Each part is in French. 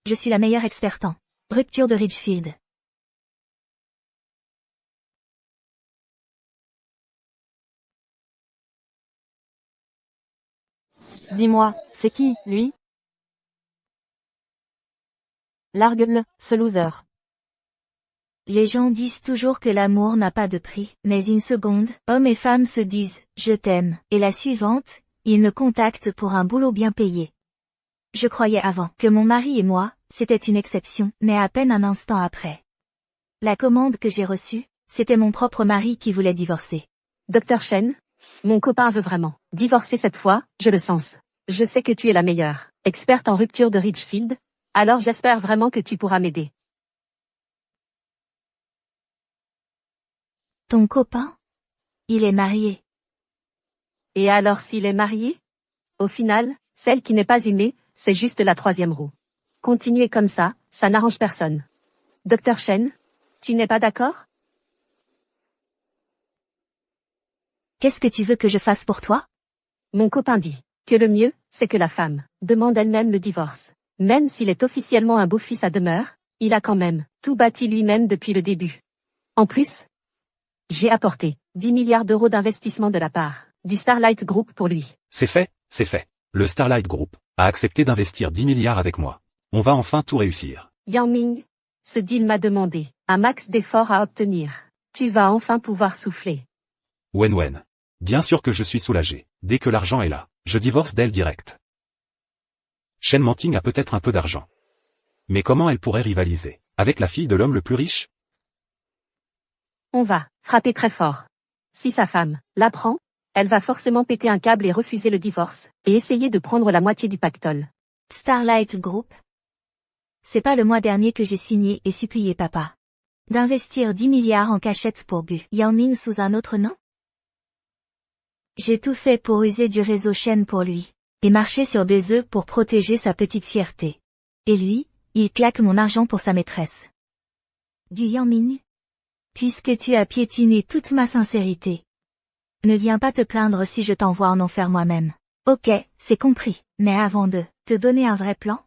Je suis la meilleure experte en rupture de Ridgefield. Dis-moi, c'est qui, lui? Largue-le, ce loser. Les gens disent toujours que l'amour n'a pas de prix, mais une seconde, hommes et femmes se disent « je t'aime » et la suivante, ils me contactent pour un boulot bien payé. Je croyais avant que mon mari et moi, c'était une exception, mais à peine un instant après. La commande que j'ai reçue, c'était mon propre mari qui voulait divorcer. Dr. Chen, mon copain veut vraiment divorcer cette fois, je le sens. Je sais que tu es la meilleure experte en rupture de Ridgefield, alors j'espère vraiment que tu pourras m'aider. Ton copain? Il est marié. Et alors s'il est marié? Au final, celle qui n'est pas aimée, c'est juste la troisième roue. Continuer comme ça n'arrange personne. Dr. Chen, tu n'es pas d'accord? Qu'est-ce que tu veux que je fasse pour toi? Mon copain dit que le mieux, c'est que la femme demande elle-même le divorce. Même s'il est officiellement un beau-fils à demeure, il a quand même tout bâti lui-même depuis le début. En plus, j'ai apporté 10 milliards d'euros d'investissement de la part du Starlight Group pour lui. C'est fait, c'est fait. Le Starlight Group a accepté d'investir 10 milliards avec moi. On va enfin tout réussir. Yang Ming, ce deal m'a demandé un max d'efforts à obtenir. Tu vas enfin pouvoir souffler. Wen. Bien sûr que je suis soulagé. Dès que l'argent est là, je divorce d'elle direct. Shen Manting a peut-être un peu d'argent. Mais comment elle pourrait rivaliser avec la fille de l'homme le plus riche? On va frapper très fort. Si sa femme l'apprend, elle va forcément péter un câble et refuser le divorce, et essayer de prendre la moitié du pactole. Starlight Group? C'est pas le mois dernier que j'ai signé et supplié papa d'investir 10 milliards en cachette pour Gu Yangming sous un autre nom? J'ai tout fait pour user du réseau Shen pour lui, et marcher sur des œufs pour protéger sa petite fierté. Et lui, il claque mon argent pour sa maîtresse. Gu Yangming? Puisque tu as piétiné toute ma sincérité. Ne viens pas te plaindre si je t'envoie en enfer moi-même. Ok, c'est compris, mais avant de te donner un vrai plan,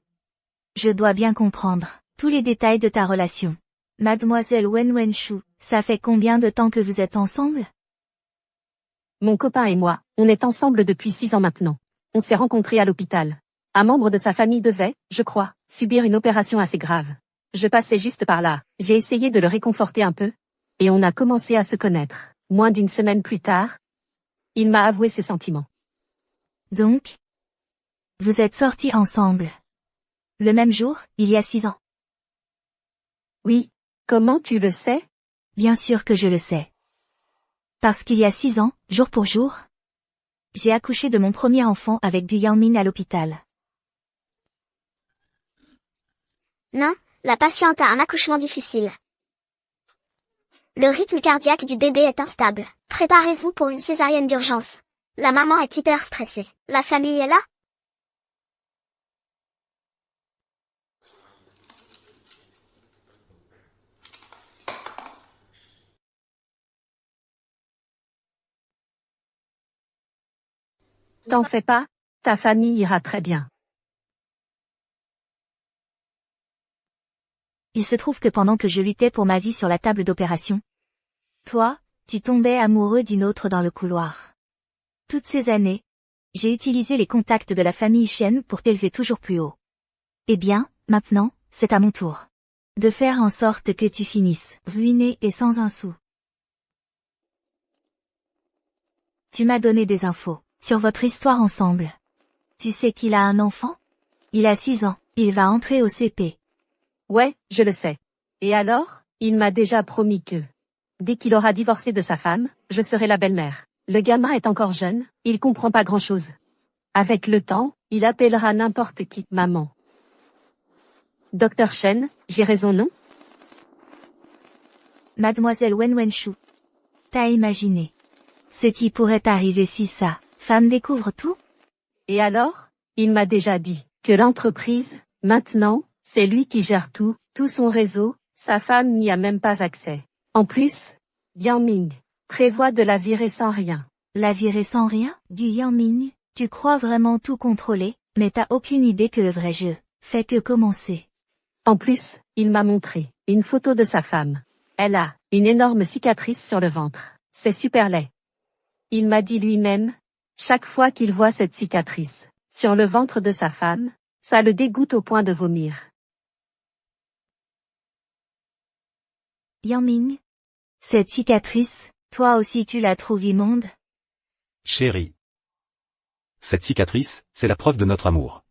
je dois bien comprendre tous les détails de ta relation. Mademoiselle Wen Wenshu, ça fait combien de temps que vous êtes ensemble? Mon copain et moi, on est ensemble depuis 6 ans maintenant. On s'est rencontrés à l'hôpital. Un membre de sa famille devait, je crois, subir une opération assez grave. Je passais juste par là, j'ai essayé de le réconforter un peu, et on a commencé à se connaître. Moins d'une semaine plus tard, il m'a avoué ses sentiments. Donc, vous êtes sortis ensemble. Le même jour, il y a 6 ans. Oui. Comment tu le sais? Bien sûr que je le sais. Parce qu'il y a 6 ans, jour pour jour, j'ai accouché de mon premier enfant avec Gu Yangming à l'hôpital. Non, la patiente a un accouchement difficile. Le rythme cardiaque du bébé est instable. Préparez-vous pour une césarienne d'urgence. La maman est hyper stressée. La famille est là? T'en fais pas, ta famille ira très bien. Il se trouve que pendant que je luttais pour ma vie sur la table d'opération, toi, tu tombais amoureux d'une autre dans le couloir. Toutes ces années, j'ai utilisé les contacts de la famille Shen pour t'élever toujours plus haut. Eh bien, maintenant, c'est à mon tour de faire en sorte que tu finisses ruiné et sans un sou. Tu m'as donné des infos sur votre histoire ensemble. Tu sais qu'il a un enfant? Il a 6 ans, il va entrer au CP. Ouais, je le sais. Et alors, il m'a déjà promis que, dès qu'il aura divorcé de sa femme, je serai la belle-mère. Le gamin est encore jeune, il comprend pas grand-chose. Avec le temps, il appellera n'importe qui maman. Dr. Chen, j'ai raison non? Mademoiselle Wen Wenshu, t'as imaginé ce qui pourrait arriver si sa femme découvre tout? Et alors, il m'a déjà dit que l'entreprise, maintenant, c'est lui qui gère tout son réseau, sa femme n'y a même pas accès. En plus, Yangming prévoit de la virer sans rien. La virer sans rien? Du Yangming, tu crois vraiment tout contrôler, mais t'as aucune idée que le vrai jeu fait que commencer. En plus, il m'a montré une photo de sa femme. Elle a une énorme cicatrice sur le ventre. C'est super laid. Il m'a dit lui-même, chaque fois qu'il voit cette cicatrice sur le ventre de sa femme, ça le dégoûte au point de vomir. Yang-Ming, cette cicatrice, toi aussi tu la trouves immonde? Chérie. Cette cicatrice, c'est la preuve de notre amour.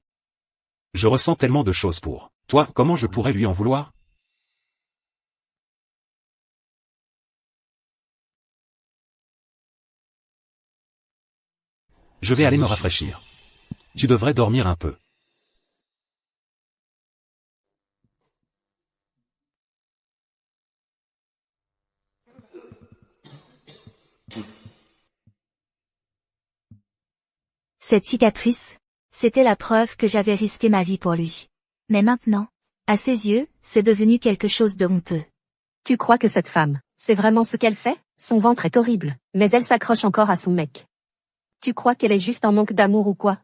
Je ressens tellement de choses pour toi, comment je pourrais lui en vouloir? Je vais aller me rafraîchir. Tu devrais dormir un peu. Cette cicatrice, c'était la preuve que j'avais risqué ma vie pour lui. Mais maintenant, à ses yeux, c'est devenu quelque chose de honteux. Tu crois que cette femme, c'est vraiment ce qu'elle fait? Son ventre est horrible, mais elle s'accroche encore à son mec. Tu crois qu'elle est juste en manque d'amour ou quoi?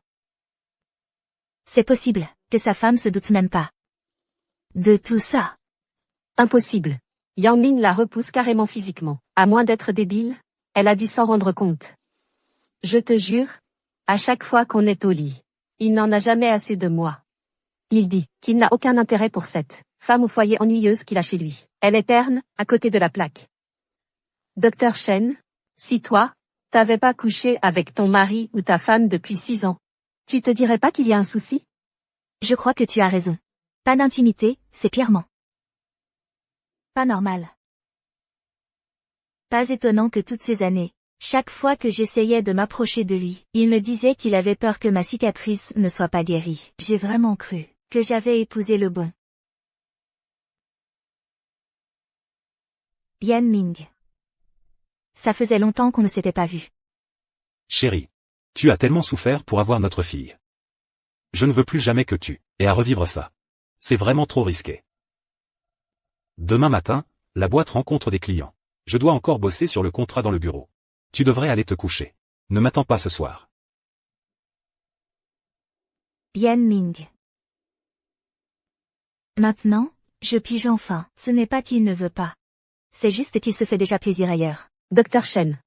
C'est possible, que sa femme se doute même pas de tout ça. Impossible. Yang-Ming la repousse carrément physiquement. À moins d'être débile, elle a dû s'en rendre compte. Je te jure, à chaque fois qu'on est au lit, il n'en a jamais assez de moi. Il dit qu'il n'a aucun intérêt pour cette femme au foyer ennuyeuse qu'il a chez lui. Elle est terne, à côté de la plaque. Docteur Chen, si toi, t'avais pas couché avec ton mari ou ta femme depuis 6 ans, tu te dirais pas qu'il y a un souci? Je crois que tu as raison. Pas d'intimité, c'est clairement pas normal. Pas étonnant que toutes ces années, chaque fois que j'essayais de m'approcher de lui, il me disait qu'il avait peur que ma cicatrice ne soit pas guérie. J'ai vraiment cru que j'avais épousé le bon Yang-Ming. Ça faisait longtemps qu'on ne s'était pas vu. Chérie. Tu as tellement souffert pour avoir notre fille. Je ne veux plus jamais que tu aies à revivre ça. C'est vraiment trop risqué. Demain matin, la boîte rencontre des clients. Je dois encore bosser sur le contrat dans le bureau. Tu devrais aller te coucher. Ne m'attends pas ce soir. Yang-Ming. Maintenant, je pige enfin. Ce n'est pas qu'il ne veut pas. C'est juste qu'il se fait déjà plaisir ailleurs. Docteur Chen.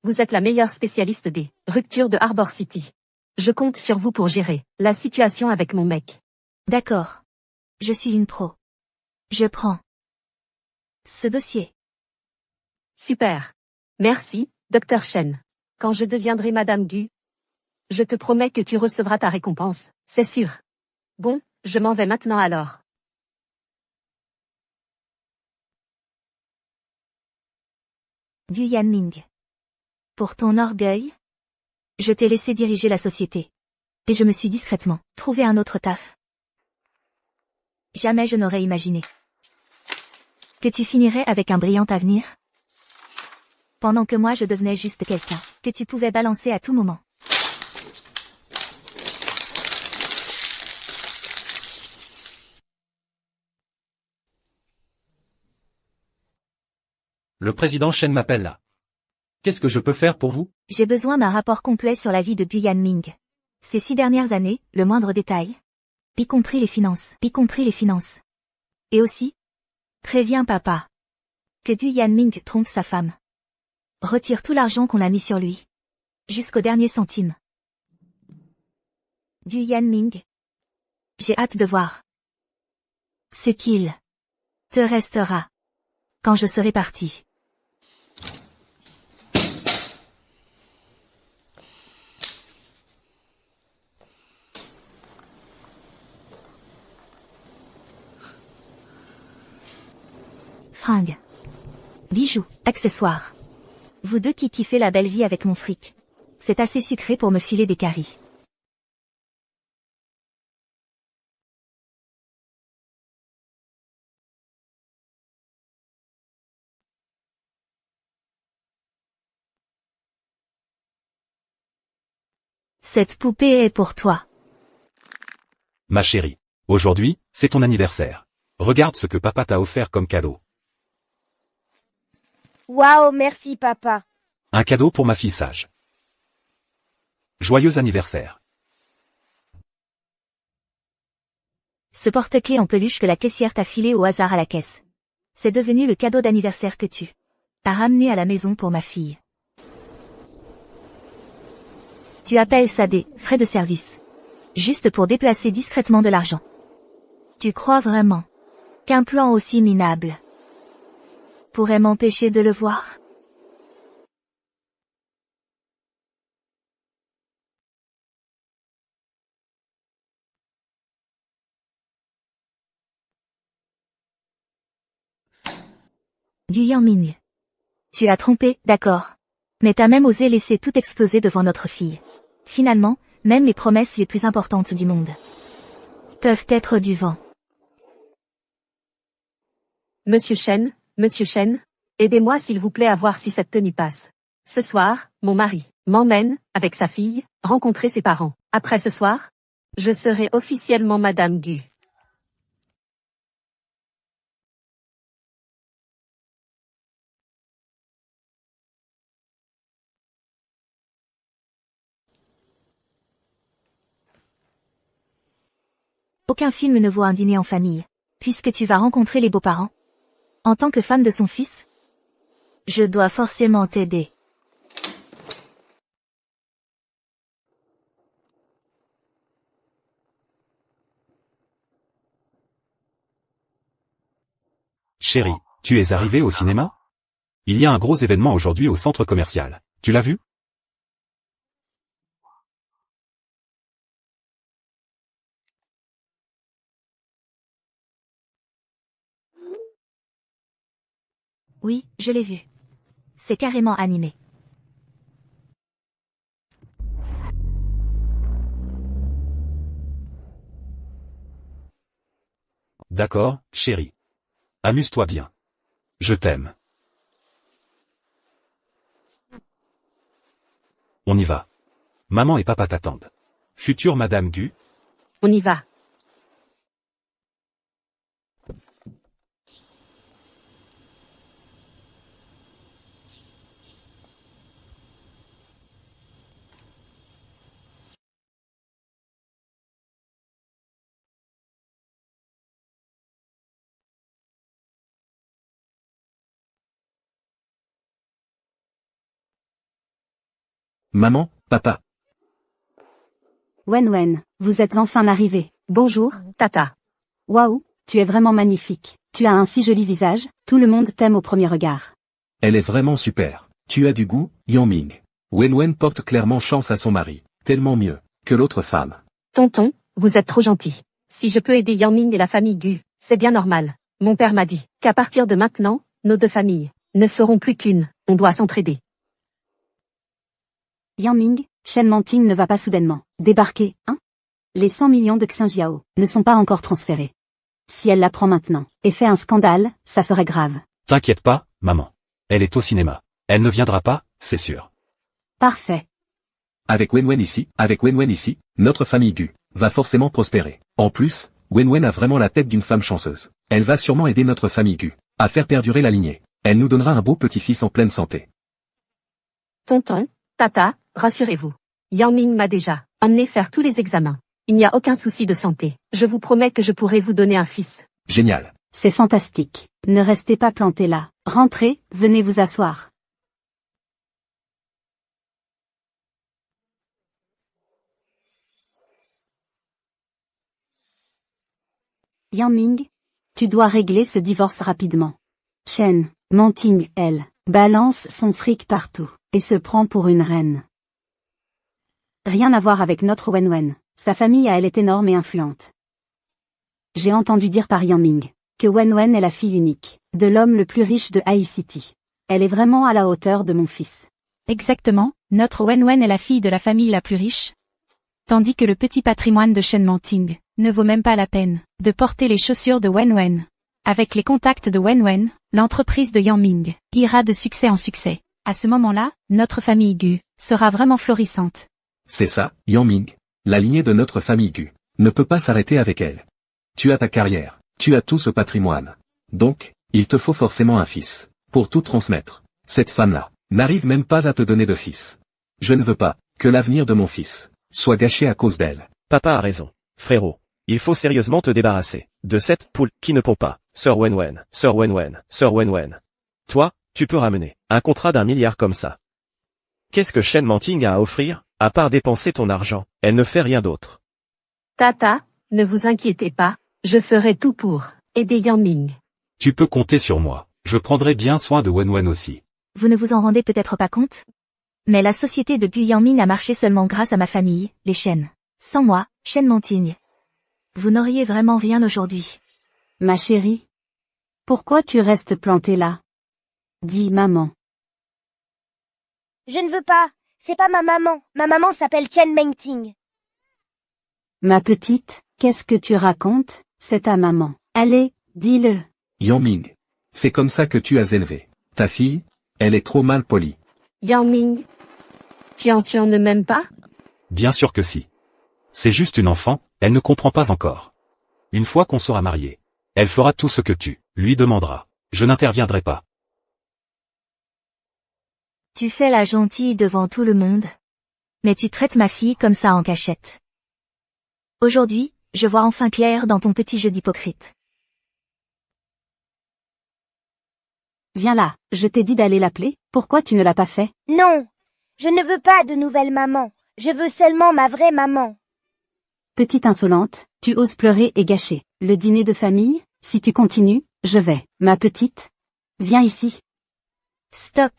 Vous êtes la meilleure spécialiste des ruptures de Harbor City. Je compte sur vous pour gérer la situation avec mon mec. D'accord. Je suis une pro. Je prends ce dossier. Super. Merci, Docteur Chen. Quand je deviendrai Madame Gu, je te promets que tu recevras ta récompense, c'est sûr. Bon, je m'en vais maintenant alors. Du Yang-Ming. Pour ton orgueil, je t'ai laissé diriger la société. Et je me suis discrètement trouvé un autre taf. Jamais je n'aurais imaginé que tu finirais avec un brillant avenir. Pendant que moi je devenais juste quelqu'un que tu pouvais balancer à tout moment. Le président Chen m'appelle là. Qu'est-ce que je peux faire pour vous? J'ai besoin d'un rapport complet sur la vie de Bu Yanming. Ces 6 dernières années, le moindre détail. Y compris les finances. Et aussi, préviens papa que Bu Yanming trompe sa femme. Retire tout l'argent qu'on a mis sur lui. Jusqu'au dernier centime. Bu Yanming. J'ai hâte de voir ce qu'il te restera quand je serai parti. Fringues, bijoux, accessoires. Vous deux qui kiffez la belle vie avec mon fric. C'est assez sucré pour me filer des caries. Cette poupée est pour toi. Ma chérie. Aujourd'hui, c'est ton anniversaire. Regarde ce que papa t'a offert comme cadeau. Waouh, merci papa. Un cadeau pour ma fille sage. Joyeux anniversaire. Ce porte-clés en peluche que la caissière t'a filé au hasard à la caisse. C'est devenu le cadeau d'anniversaire que tu as ramené à la maison pour ma fille. Tu appelles ça des frais de service. Juste pour déplacer discrètement de l'argent. Tu crois vraiment qu'un plan aussi minable pourrait m'empêcher de le voir? Gu Yangming. Tu as trompé, d'accord. Mais t'as même osé laisser tout exploser devant notre fille. Finalement, même les promesses les plus importantes du monde peuvent être du vent. Monsieur Chen, aidez-moi s'il vous plaît à voir si cette tenue passe. Ce soir, mon mari m'emmène, avec sa fille, rencontrer ses parents. Après ce soir, je serai officiellement Madame Gu. Aucun film ne vaut un dîner en famille, puisque tu vas rencontrer les beaux-parents. En tant que femme de son fils, je dois forcément t'aider. Chérie, tu es arrivée au cinéma? Il y a un gros événement aujourd'hui au centre commercial. Tu l'as vu? Oui, je l'ai vu. C'est carrément animé. D'accord, chérie. Amuse-toi bien. Je t'aime. On y va. Maman et papa t'attendent. Future Madame Gu. On y va. Maman, papa. Wen, vous êtes enfin arrivé. Bonjour, Tata. Waouh, tu es vraiment magnifique. Tu as un si joli visage, tout le monde t'aime au premier regard. Elle est vraiment super. Tu as du goût, Yangming. Wen porte clairement chance à son mari. Tellement mieux que l'autre femme. Tonton, vous êtes trop gentil. Si je peux aider Yangming et la famille Gu, c'est bien normal. Mon père m'a dit qu'à partir de maintenant, nos deux familles ne feront plus qu'une. On doit s'entraider. Yangming, Shen Manting ne va pas soudainement débarquer, hein? Les 100 millions de Xinjiao ne sont pas encore transférés. Si elle l'apprend maintenant et fait un scandale, ça serait grave. T'inquiète pas, maman. Elle est au cinéma. Elle ne viendra pas, c'est sûr. Parfait. Avec Wen ici, notre famille Gu va forcément prospérer. En plus, Wen a vraiment la tête d'une femme chanceuse. Elle va sûrement aider notre famille Gu à faire perdurer la lignée. Elle nous donnera un beau petit-fils en pleine santé. Tonton, Tata, rassurez-vous. Yangming m'a déjà emmené faire tous les examens. Il n'y a aucun souci de santé. Je vous promets que je pourrai vous donner un fils. Génial. C'est fantastique. Ne restez pas plantés là. Rentrez, venez vous asseoir. Yangming, tu dois régler ce divorce rapidement. Shen Manting, elle, balance son fric partout, et se prend pour une reine. Rien à voir avec notre Wen. Sa famille à elle est énorme et influente. J'ai entendu dire par Yangming que Wen est la fille unique de l'homme le plus riche de High City. Elle est vraiment à la hauteur de mon fils. Exactement, notre Wen est la fille de la famille la plus riche. Tandis que le petit patrimoine de Shen Manting ne vaut même pas la peine de porter les chaussures de Wen. Avec les contacts de Wen, l'entreprise de Yangming ira de succès en succès. À ce moment-là, notre famille Gu sera vraiment florissante. C'est ça, Yangming. La lignée de notre famille Gu ne peut pas s'arrêter avec elle. Tu as ta carrière, tu as tout ce patrimoine. Donc, il te faut forcément un fils, pour tout transmettre. Cette femme-là n'arrive même pas à te donner de fils. Je ne veux pas que l'avenir de mon fils soit gâché à cause d'elle. Papa a raison, frérot. Il faut sérieusement te débarrasser de cette poule qui ne pond pas. Sœur Wenwen, Sœur Wenwen, Sœur Wenwen. Toi, tu peux ramener un contrat d'1 milliard comme ça. Qu'est-ce que Shen Manting a à offrir, à part dépenser ton argent? Elle ne fait rien d'autre. Tata, ne vous inquiétez pas, je ferai tout pour aider Yang Ming. Tu peux compter sur moi. Je prendrai bien soin de Wenwen aussi. Vous ne vous en rendez peut-être pas compte? Mais la société de Gu Yangming a marché seulement grâce à ma famille, les Shen. Sans moi, Shen Manting, vous n'auriez vraiment rien aujourd'hui. Ma chérie. Pourquoi tu restes plantée là? Dis maman. Je ne veux pas. C'est pas ma maman. Ma maman s'appelle Chen Mengting. Ma petite, qu'est-ce que tu racontes? C'est ta maman. Allez, dis-le. Yang Ming. C'est comme ça que tu as élevé ta fille? Elle est trop mal polie. Yang Ming, Tianxian ne m'aime pas? Bien sûr que si. C'est juste une enfant, elle ne comprend pas encore. Une fois qu'on sera mariés, elle fera tout ce que tu lui demanderas. Je n'interviendrai pas. Tu fais la gentille devant tout le monde. Mais tu traites ma fille comme ça en cachette. Aujourd'hui, je vois enfin clair dans ton petit jeu d'hypocrite. Viens là, je t'ai dit d'aller l'appeler, pourquoi tu ne l'as pas fait? Non. Je ne veux pas de nouvelle maman. Je veux seulement ma vraie maman. Petite insolente, tu oses pleurer et gâcher le dîner de famille? Si tu continues, je vais. Ma petite, viens ici. Stop.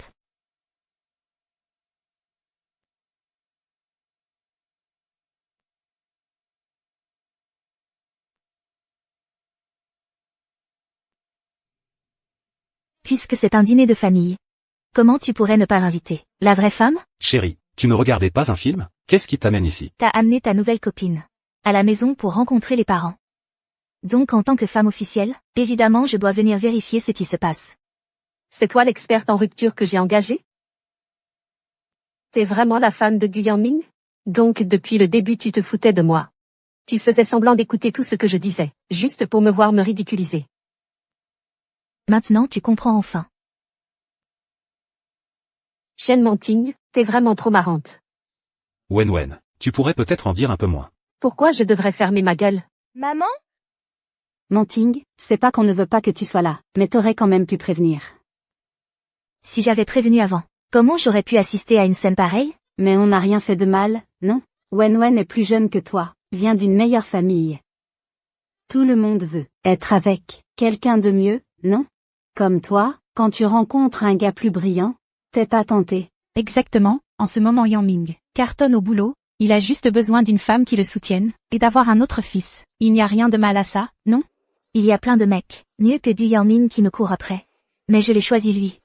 Puisque c'est un dîner de famille, comment tu pourrais ne pas inviter la vraie femme? Chérie, tu ne regardais pas un film? Qu'est-ce qui t'amène ici? T'as amené ta nouvelle copine à la maison pour rencontrer les parents. Donc en tant que femme officielle, évidemment je dois venir vérifier ce qui se passe. C'est toi l'experte en rupture que j'ai engagée? T'es vraiment la fan de Gu Yangming? Donc depuis le début tu te foutais de moi. Tu faisais semblant d'écouter tout ce que je disais, juste pour me voir me ridiculiser. Maintenant tu comprends enfin. Shen Manting, t'es vraiment trop marrante. Wenwen, tu pourrais peut-être en dire un peu moins. Pourquoi je devrais fermer ma gueule? Maman? Manting, c'est pas qu'on ne veut pas que tu sois là, mais t'aurais quand même pu prévenir. Si j'avais prévenu avant, comment j'aurais pu assister à une scène pareille? Mais on n'a rien fait de mal, non? Wenwen est plus jeune que toi, vient d'une meilleure famille. Tout le monde veut être avec quelqu'un de mieux, non? Comme toi, quand tu rencontres un gars plus brillant, t'es pas tenté. Exactement, en ce moment Yang Ming cartonne au boulot, il a juste besoin d'une femme qui le soutienne, et d'avoir un autre fils. Il n'y a rien de mal à ça, non? Il y a plein de mecs, mieux que Gu Yangming qui me court après. Mais je l'ai choisi lui.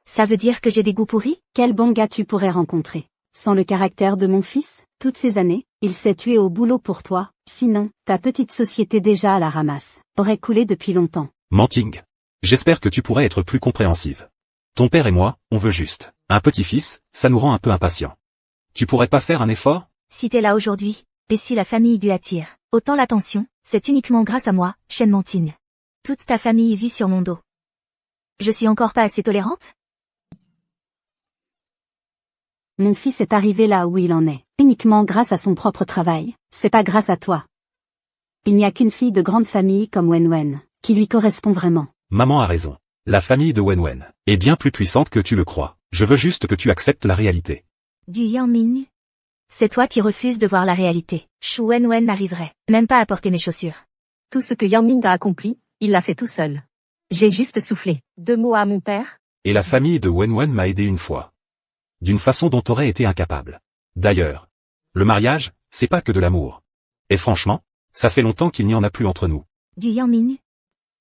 Ça veut dire que j'ai des goûts pourris? Quel bon gars tu pourrais rencontrer. Sans le caractère de mon fils, toutes ces années, il s'est tué au boulot pour toi, sinon, ta petite société déjà à la ramasse, aurait coulé depuis longtemps. Manting. J'espère que tu pourrais être plus compréhensive. Ton père et moi, on veut juste un petit-fils, ça nous rend un peu impatients. Tu pourrais pas faire un effort? Si t'es là aujourd'hui, et si la famille Gu attire autant l'attention, c'est uniquement grâce à moi, Shen Manting. Toute ta famille vit sur mon dos. Je suis encore pas assez tolérante? Mon fils est arrivé là où il en est, uniquement grâce à son propre travail, c'est pas grâce à toi. Il n'y a qu'une fille de grande famille comme Wenwen, qui lui correspond vraiment. Maman a raison. La famille de Wenwen est bien plus puissante que tu le crois. Je veux juste que tu acceptes la réalité. Gu Yangming, c'est toi qui refuses de voir la réalité. Shu Wenwen n'arriverait même pas à porter mes chaussures. Tout ce que Yang Ming a accompli, il l'a fait tout seul. J'ai juste soufflé 2 mots à mon père. Et la famille de Wenwen m'a aidé une fois. D'une façon dont t'aurais été incapable. D'ailleurs, le mariage, c'est pas que de l'amour. Et franchement, ça fait longtemps qu'il n'y en a plus entre nous. Gu Yangming,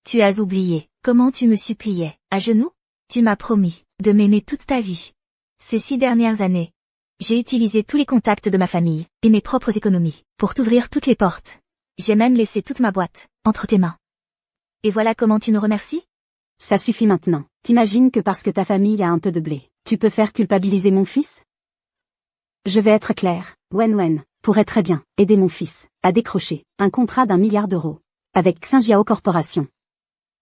tu as oublié comment tu me suppliais, à genoux? Tu m'as promis de m'aimer toute ta vie. Ces 6 dernières années, j'ai utilisé tous les contacts de ma famille et mes propres économies pour t'ouvrir toutes les portes. J'ai même laissé toute ma boîte entre tes mains. Et voilà comment tu me remercies? Ça suffit maintenant. T'imagines que parce que ta famille a un peu de blé, tu peux faire culpabiliser mon fils? Je vais être clair, Wenwen pourrait très bien aider mon fils à décrocher un contrat d'1 milliard d'euros avec Xinjiao Corporation.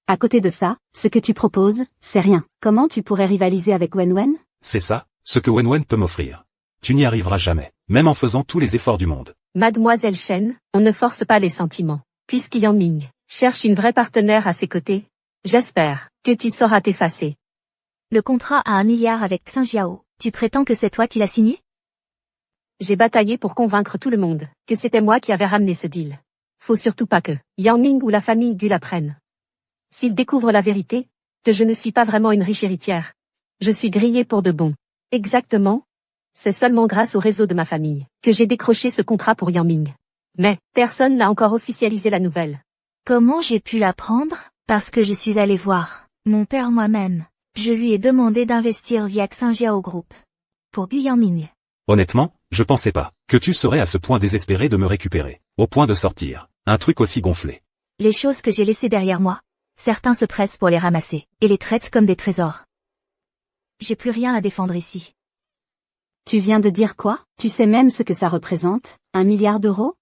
À côté de ça, ce que tu proposes, c'est rien. Comment tu pourrais rivaliser avec Wenwen? C'est ça, ce que Wenwen peut m'offrir. Tu n'y arriveras jamais, même en faisant tous les efforts du monde. Mademoiselle Chen, on ne force pas les sentiments. Puisque Yang Ming cherche une vraie partenaire à ses côtés, j'espère que tu sauras t'effacer. Le contrat à 1 milliard avec Xing Jiao, tu prétends que c'est toi qui l'as signé? J'ai bataillé pour convaincre tout le monde que c'était moi qui avais ramené ce deal. Faut surtout pas que Yang Ming ou la famille Gu l'apprennent. S'ils découvrent la vérité, que je ne suis pas vraiment une riche héritière. Je suis grillée pour de bon. Exactement. C'est seulement grâce au réseau de ma famille que j'ai décroché ce contrat pour Yang Ming. Mais personne n'a encore officialisé la nouvelle. Comment j'ai pu l'apprendre? Parce que je suis allée voir mon père moi-même. Je lui ai demandé d'investir via Xing Jiao Group. Pour Gu Yangming. Honnêtement, je pensais pas que tu serais à ce point désespéré de me récupérer, au point de sortir un truc aussi gonflé. Les choses que j'ai laissées derrière moi, certains se pressent pour les ramasser, et les traitent comme des trésors. J'ai plus rien à défendre ici. Tu viens de dire quoi? Tu sais même ce que ça représente, 1 milliard d'euros?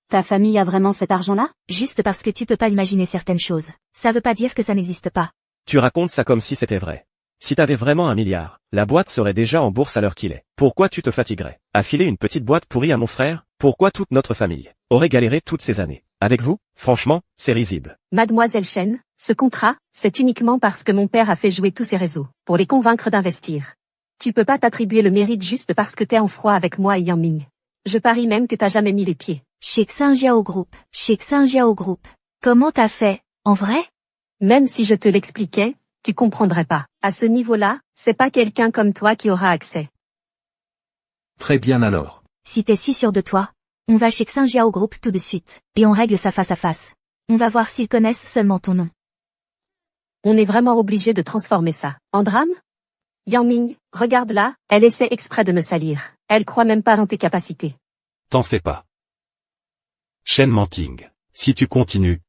Ta famille a vraiment cet argent-là? Juste parce que tu peux pas imaginer certaines choses, ça veut pas dire que ça n'existe pas. Tu racontes ça comme si c'était vrai. Si t'avais vraiment 1 milliard, la boîte serait déjà en bourse à l'heure qu'il est. Pourquoi tu te fatiguerais à filer une petite boîte pourrie à mon frère? Pourquoi toute notre famille aurait galéré toutes ces années? Avec vous, franchement, c'est risible. Mademoiselle Chen, ce contrat, c'est uniquement parce que mon père a fait jouer tous ses réseaux, pour les convaincre d'investir. Tu peux pas t'attribuer le mérite juste parce que t'es en froid avec moi et Yang Ming. Je parie même que t'as jamais mis les pieds. Chez Xing Jiao Group. Chez Xing Jiao Group. Comment t'as fait, en vrai? Même si je te l'expliquais, tu comprendrais pas. À ce niveau-là, c'est pas quelqu'un comme toi qui aura accès. Très bien alors. Si t'es si sûr de toi, on va chez Xing Jiao Group tout de suite, et on règle ça face à face. On va voir s'ils connaissent seulement ton nom. On est vraiment obligé de transformer ça en drame? Yang Ming, regarde là, elle essaie exprès de me salir. Elle croit même pas en tes capacités. T'en fais pas. Chen Manting, si tu continues,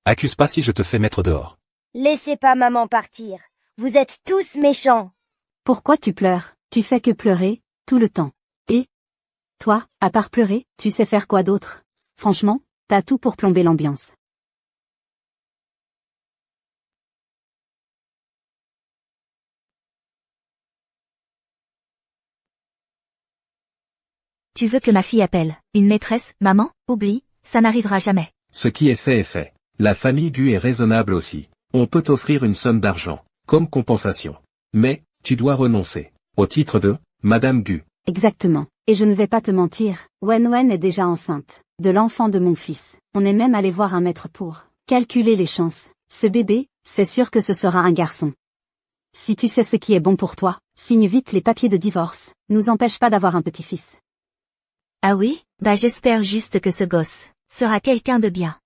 accuse pas si je te fais mettre dehors. Laissez pas maman partir. Vous êtes tous méchants. Pourquoi tu pleures? Tu fais que pleurer, tout le temps. Et toi, à part pleurer, tu sais faire quoi d'autre? Franchement, t'as tout pour plomber l'ambiance. Tu veux que ma fille appelle une maîtresse, maman? Oublie, ça n'arrivera jamais. Ce qui est fait est fait. La famille Gu est raisonnable aussi. On peut t'offrir une somme d'argent, comme compensation. Mais, tu dois renoncer. Au titre de Madame Gu. Exactement. Et je ne vais pas te mentir, Wen est déjà enceinte de l'enfant de mon fils. On est même allé voir un maître pour calculer les chances. Ce bébé, c'est sûr que ce sera un garçon. Si tu sais ce qui est bon pour toi, signe vite les papiers de divorce. Nous empêche pas d'avoir un petit-fils. Ah oui? Bah j'espère juste que ce gosse sera quelqu'un de bien.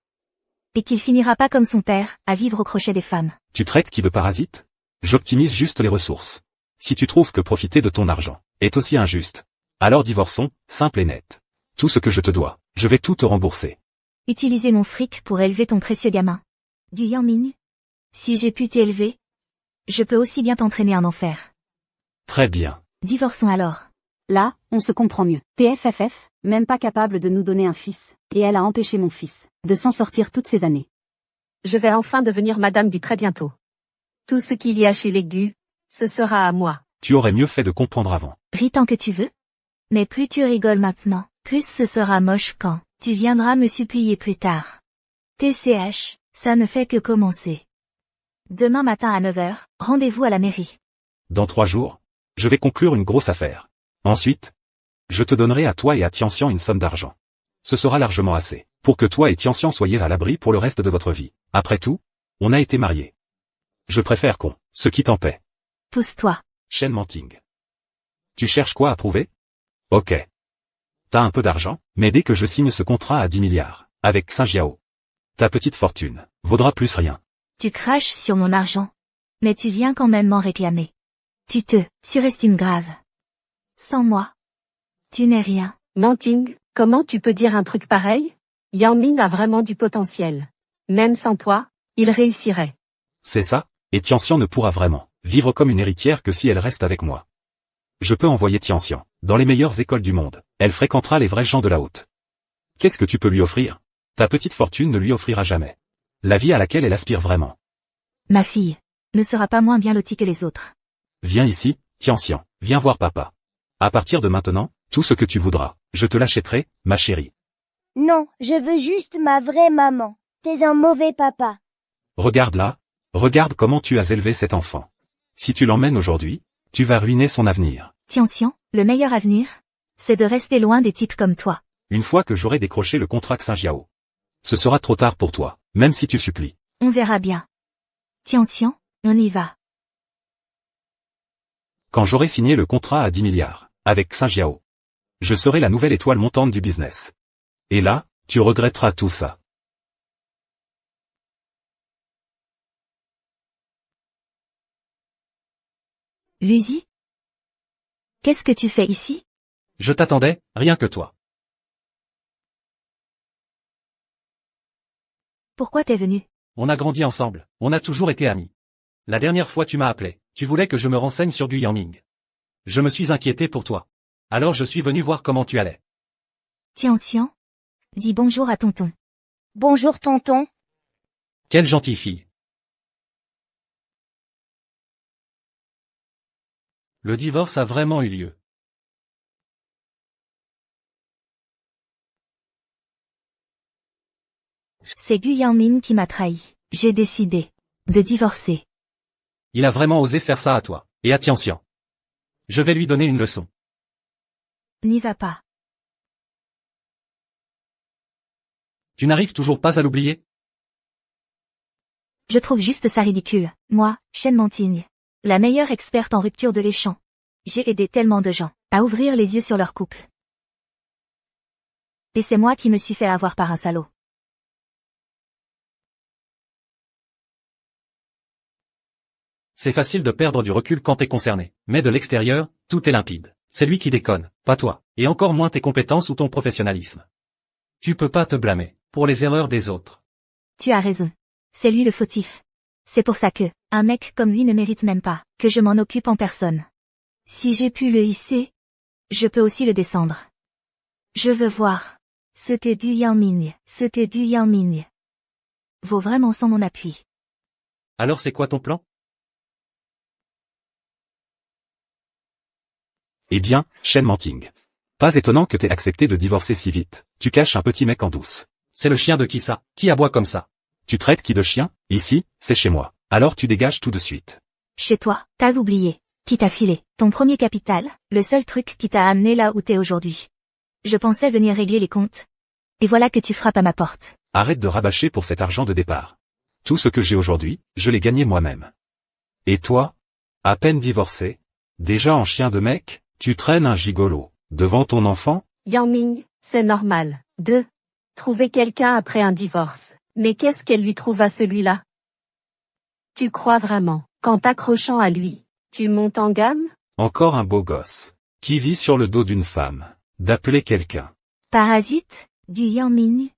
Et qu'il finira pas comme son père, à vivre au crochet des femmes. Tu traites qui de parasite? J'optimise juste les ressources. Si tu trouves que profiter de ton argent est aussi injuste, alors divorçons, simple et net. Tout ce que je te dois, je vais tout te rembourser. Utiliser mon fric pour élever ton précieux gamin. Du Yangming? Si j'ai pu t'élever, je peux aussi bien t'entraîner en enfer. Très bien. Divorçons alors. Là, on se comprend mieux. PFFF, même pas capable de nous donner un fils, et elle a empêché mon fils de s'en sortir toutes ces années. Je vais enfin devenir Madame Gu très bientôt. Tout ce qu'il y a chez les Gu, ce sera à moi. Tu aurais mieux fait de comprendre avant. Ris tant que tu veux. Mais plus tu rigoles maintenant, plus ce sera moche quand tu viendras me supplier plus tard. TCH, ça ne fait que commencer. Demain matin à 9h, rendez-vous à la mairie. Dans 3 jours, je vais conclure une grosse affaire. Ensuite, je te donnerai à toi et à Tianxian une somme d'argent. Ce sera largement assez pour que toi et Tianxian soyez à l'abri pour le reste de votre vie. Après tout, on a été mariés. Je préfère qu'on se quitte en paix. Pousse-toi. Chen Manting. Tu cherches quoi à prouver? Ok. T'as un peu d'argent, mais dès que je signe ce contrat à 10 milliards, avec Xing Jiao, ta petite fortune vaudra plus rien. Tu craches sur mon argent. Mais tu viens quand même m'en réclamer. Tu te surestimes grave. Sans moi, tu n'es rien. Manting, comment tu peux dire un truc pareil? Yang Ming a vraiment du potentiel. Même sans toi, il réussirait. C'est ça, et Tianxian ne pourra vraiment vivre comme une héritière que si elle reste avec moi. Je peux envoyer Tianxian dans les meilleures écoles du monde. Elle fréquentera les vrais gens de la haute. Qu'est-ce que tu peux lui offrir? Ta petite fortune ne lui offrira jamais la vie à laquelle elle aspire vraiment. Ma fille ne sera pas moins bien lotie que les autres. Viens ici, Tianxian, viens voir papa. À partir de maintenant, Tout ce que tu voudras, je te l'achèterai, ma chérie. Non, je veux juste ma vraie maman. T'es un mauvais papa. Regarde là, regarde comment tu as élevé cet enfant. Si tu l'emmènes aujourd'hui, tu vas ruiner son avenir. Tianxian, le meilleur avenir, c'est de rester loin des types comme toi. Une fois que j'aurai décroché le contrat Xinjiao. Ce sera trop tard pour toi, même si tu supplies. On verra bien. Tianxian, on y va. Quand j'aurai signé le contrat à 10 milliards, avec Xinjiao, je serai la nouvelle étoile montante du business. Et là, tu regretteras tout ça. Luzi? Qu'est-ce que tu fais ici? Je t'attendais, rien que toi. Pourquoi t'es venu? On a grandi ensemble, on a toujours été amis. La dernière fois tu m'as appelé, tu voulais que je me renseigne sur Gu Yangming. Je me suis inquiété pour toi. Alors je suis venu voir comment tu allais. Tianxian? Dis bonjour à tonton. Bonjour tonton. Quelle gentille fille. Le divorce a vraiment eu lieu. C'est Gu Yangming qui m'a trahi. J'ai décidé de divorcer. Il a vraiment osé faire ça à toi, et à Tianxian. Je vais lui donner une leçon. N'y va pas. Tu n'arrives toujours pas à l'oublier? Je trouve juste ça ridicule. Moi, Shen Manting, la meilleure experte en rupture de l'échange. J'ai aidé tellement de gens à ouvrir les yeux sur leur couple. Et c'est moi qui me suis fait avoir par un salaud. C'est facile de perdre du recul quand t'es concerné, mais de l'extérieur, tout est limpide. C'est lui qui déconne, pas toi, et encore moins tes compétences ou ton professionnalisme. Tu peux pas te blâmer pour les erreurs des autres. Tu as raison. C'est lui le fautif. C'est pour ça que, un mec comme lui ne mérite même pas que je m'en occupe en personne. Si j'ai pu le hisser, je peux aussi le descendre. Je veux voir ce que Gu Yangming vaut vraiment sans mon appui. Alors c'est quoi ton plan? Eh bien, Shen Manting. Pas étonnant que t'aies accepté de divorcer si vite. Tu caches un petit mec en douce. C'est le chien de qui ça? Qui aboie comme ça? Tu traites qui de chien? Ici, c'est chez moi. Alors tu dégages tout de suite. Chez toi, t'as oublié. Qui t'a filé ton premier capital, le seul truc qui t'a amené là où t'es aujourd'hui. Je pensais venir régler les comptes. Et voilà que tu frappes à ma porte. Arrête de rabâcher pour cet argent de départ. Tout ce que j'ai aujourd'hui, je l'ai gagné moi-même. Et toi? À peine divorcé? Déjà en chien de mec, tu traînes un gigolo. Devant ton enfant? Yangming, c'est normal. Trouver quelqu'un après un divorce. Mais qu'est-ce qu'elle lui trouve à celui-là? Tu crois vraiment, qu'en t'accrochant à lui, tu montes en gamme? Encore un beau gosse. Qui vit sur le dos d'une femme. D'appeler quelqu'un. Parasite, Gu Yangming.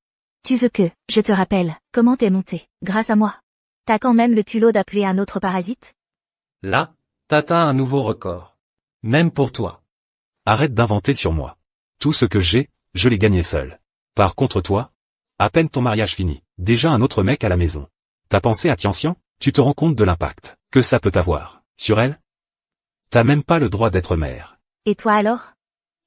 Tu veux que, je te rappelle, comment t'es monté, grâce à moi. T'as quand même le culot d'appeler un autre parasite? Là, t'atteins un nouveau record. Même pour toi. Arrête d'inventer sur moi. Tout ce que j'ai, je l'ai gagné seul. Par contre toi? À peine ton mariage fini, déjà un autre mec à la maison. T'as pensé à Tianxian? Tu te rends compte de l'impact que ça peut avoir sur elle? T'as même pas le droit d'être mère. Et toi alors?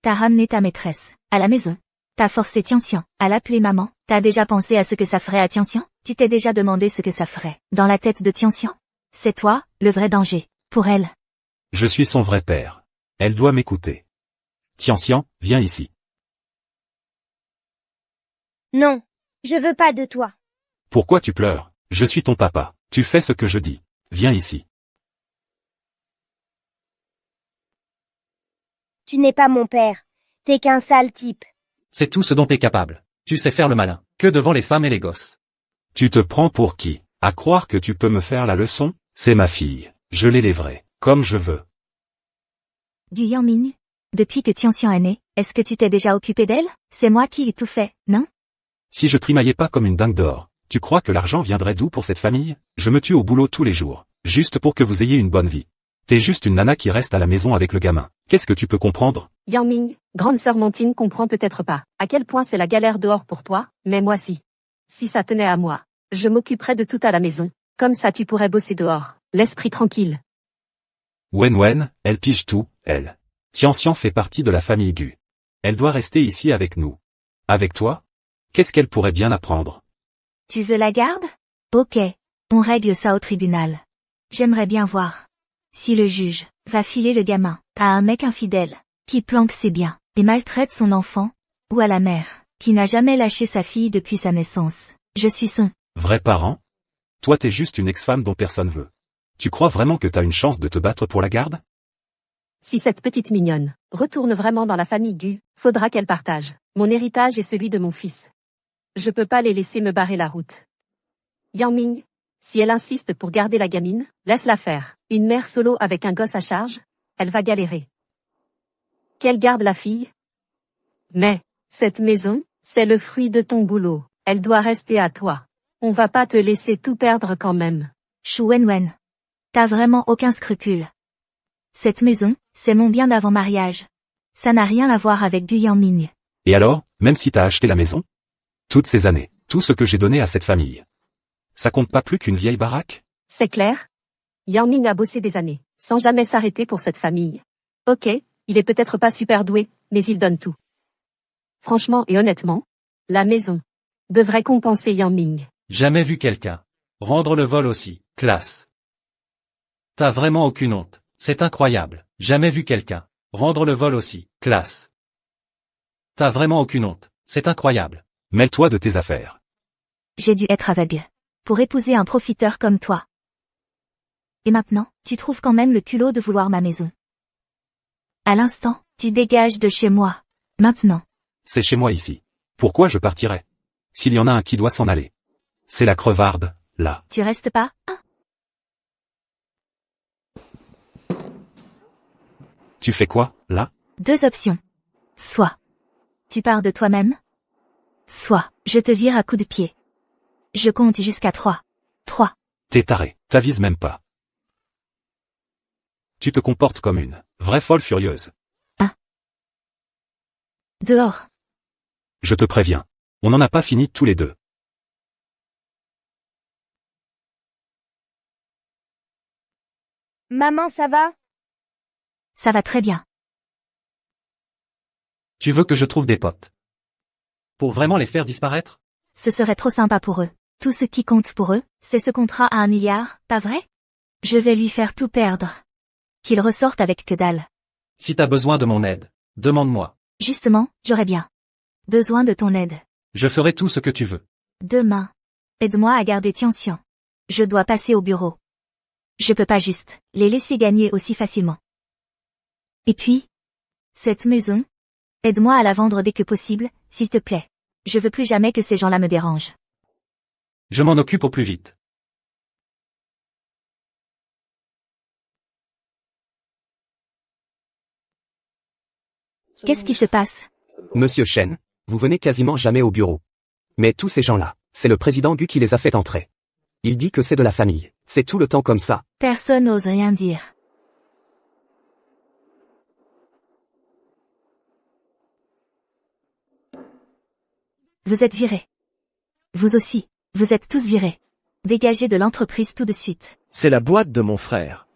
T'as ramené ta maîtresse, à la maison. T'as forcé Tianxian à l'appeler maman. T'as déjà pensé à ce que ça ferait à Tianxian? Tu t'es déjà demandé ce que ça ferait dans la tête de Tianxian? C'est toi, le vrai danger, pour elle. Je suis son vrai père. Elle doit m'écouter. Tianxian, viens ici. Non, je veux pas de toi. Pourquoi tu pleures? Je suis ton papa. Tu fais ce que je dis. Viens ici. Tu n'es pas mon père. T'es qu'un sale type. C'est tout ce dont t'es capable. Tu sais faire le malin, que devant les femmes et les gosses. Tu te prends pour qui? À croire que tu peux me faire la leçon? C'est ma fille. Je l'élèverai, comme je veux. Gu Yangming, depuis que Tianxian est né, est-ce que tu t'es déjà occupé d'elle? C'est moi qui ai tout fait, non? Si je trimaillais pas comme une dingue dehors, tu crois que l'argent viendrait d'où pour cette famille? Je me tue au boulot tous les jours, juste pour que vous ayez une bonne vie. T'es juste une nana qui reste à la maison avec le gamin. Qu'est-ce que tu peux comprendre? Yangming, grande sœur Manting comprend peut-être pas à quel point c'est la galère dehors pour toi, mais moi si. Si ça tenait à moi, je m'occuperais de tout à la maison. Comme ça tu pourrais bosser dehors, l'esprit tranquille. Wen, elle pige tout, elle. Tianxian fait partie de la famille Gu. Elle doit rester ici avec nous. Avec toi? Qu'est-ce qu'elle pourrait bien apprendre? Tu veux la garde? Ok. On règle ça au tribunal. J'aimerais bien voir. Si le juge va filer le gamin à un mec infidèle, qui planque ses biens, et maltraite son enfant, ou à la mère, qui n'a jamais lâché sa fille depuis sa naissance. Je suis son Vrai parent? Toi t'es juste une ex-femme dont personne veut. Tu crois vraiment que t'as une chance de te battre pour la garde? Si cette petite mignonne retourne vraiment dans la famille Gu, faudra qu'elle partage mon héritage et celui de mon fils. Je peux pas les laisser me barrer la route. Yang Ming, si elle insiste pour garder la gamine, laisse-la faire. Une mère solo avec un gosse à charge, elle va galérer. Qu'elle garde la fille? Mais, cette maison, c'est le fruit de ton boulot. Elle doit rester à toi. On va pas te laisser tout perdre quand même. Shu Wenwen. T'as vraiment aucun scrupule. Cette maison, c'est mon bien d'avant mariage. Ça n'a rien à voir avec Gu Yangming. Et alors, même si t'as acheté la maison? Toutes ces années, tout ce que j'ai donné à cette famille. Ça compte pas plus qu'une vieille baraque? C'est clair? Yang Ming a bossé des années, sans jamais s'arrêter pour cette famille. Ok, il est peut-être pas super doué, mais il donne tout. Franchement et honnêtement, la maison devrait compenser Yang Ming. Jamais vu quelqu'un rendre le vol aussi, classe. T'as vraiment aucune honte, c'est incroyable. Jamais vu quelqu'un rendre le vol aussi, classe. T'as vraiment aucune honte, c'est incroyable. Mêle-toi de tes affaires. J'ai dû être aveugle. Pour épouser un profiteur comme toi. Et maintenant, tu trouves quand même le culot de vouloir ma maison. À l'instant, tu dégages de chez moi. Maintenant. C'est chez moi ici. Pourquoi je partirais? S'il y en a un qui doit s'en aller. C'est la crevarde, là. Tu restes pas, hein? Tu fais quoi, là? Deux options. Soit tu pars de toi-même. Soit je te vire à coups de pied. Je compte jusqu'à 3. 3. T'es taré, t'avises même pas. Tu te comportes comme une vraie folle furieuse. 1. Dehors. Je te préviens. On n'en a pas fini tous les deux. Maman, ça va? Ça va très bien. Tu veux que je trouve des potes? Pour vraiment les faire disparaître? Ce serait trop sympa pour eux. Tout ce qui compte pour eux, c'est ce contrat à 1 milliard, pas vrai? Je vais lui faire tout perdre. Qu'il ressorte avec que dalle. Si t'as besoin de mon aide, demande-moi. Justement, j'aurais bien besoin de ton aide. Je ferai tout ce que tu veux. Demain. Aide-moi à garder Tianxian. Je dois passer au bureau. Je peux pas juste les laisser gagner aussi facilement. Et puis, cette maison, aide-moi à la vendre dès que possible, s'il te plaît. Je veux plus jamais que ces gens-là me dérangent. Je m'en occupe au plus vite. Qu'est-ce qui se passe? Monsieur Chen, vous venez quasiment jamais au bureau. Mais tous ces gens-là, c'est le président Gu qui les a fait entrer. Il dit que c'est de la famille. C'est tout le temps comme ça. Personne n'ose rien dire. Vous êtes virés. Vous aussi. Vous êtes tous virés. Dégagez de l'entreprise tout de suite. C'est la boîte de mon frère.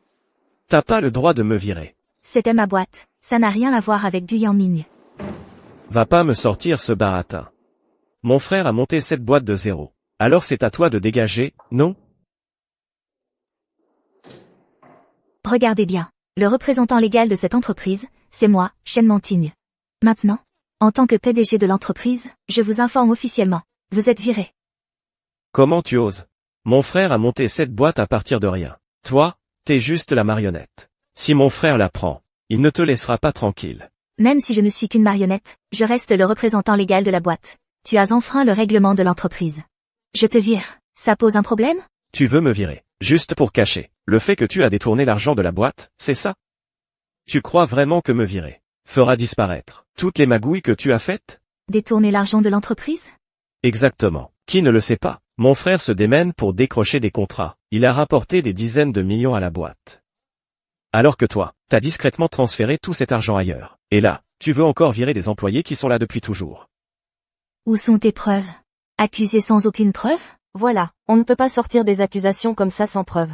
T'as pas le droit de me virer. C'était ma boîte. Ça n'a rien à voir avec Gu Yangming. Va pas me sortir ce baratin. Mon frère a monté cette boîte de zéro. Alors c'est à toi de dégager, non? Regardez bien. Le représentant légal de cette entreprise, c'est moi, Shen Manting. Maintenant, en tant que PDG de l'entreprise, je vous informe officiellement. Vous êtes viré. Comment tu oses? Mon frère a monté cette boîte à partir de rien. Toi, t'es juste la marionnette. Si mon frère la prend, il ne te laissera pas tranquille. Même si je ne suis qu'une marionnette, je reste le représentant légal de la boîte. Tu as enfreint le règlement de l'entreprise. Je te vire. Ça pose un problème? Tu veux me virer, juste pour cacher le fait que tu as détourné l'argent de la boîte, c'est ça? Tu crois vraiment que me virer fera disparaître toutes les magouilles que tu as faites? Détourner l'argent de l'entreprise? Exactement. Qui ne le sait pas? Mon frère se démène pour décrocher des contrats. Il a rapporté des dizaines de millions à la boîte. Alors que toi, t'as discrètement transféré tout cet argent ailleurs. Et là, tu veux encore virer des employés qui sont là depuis toujours. Où sont tes preuves? Accusé sans aucune preuve? Voilà, on ne peut pas sortir des accusations comme ça sans preuve.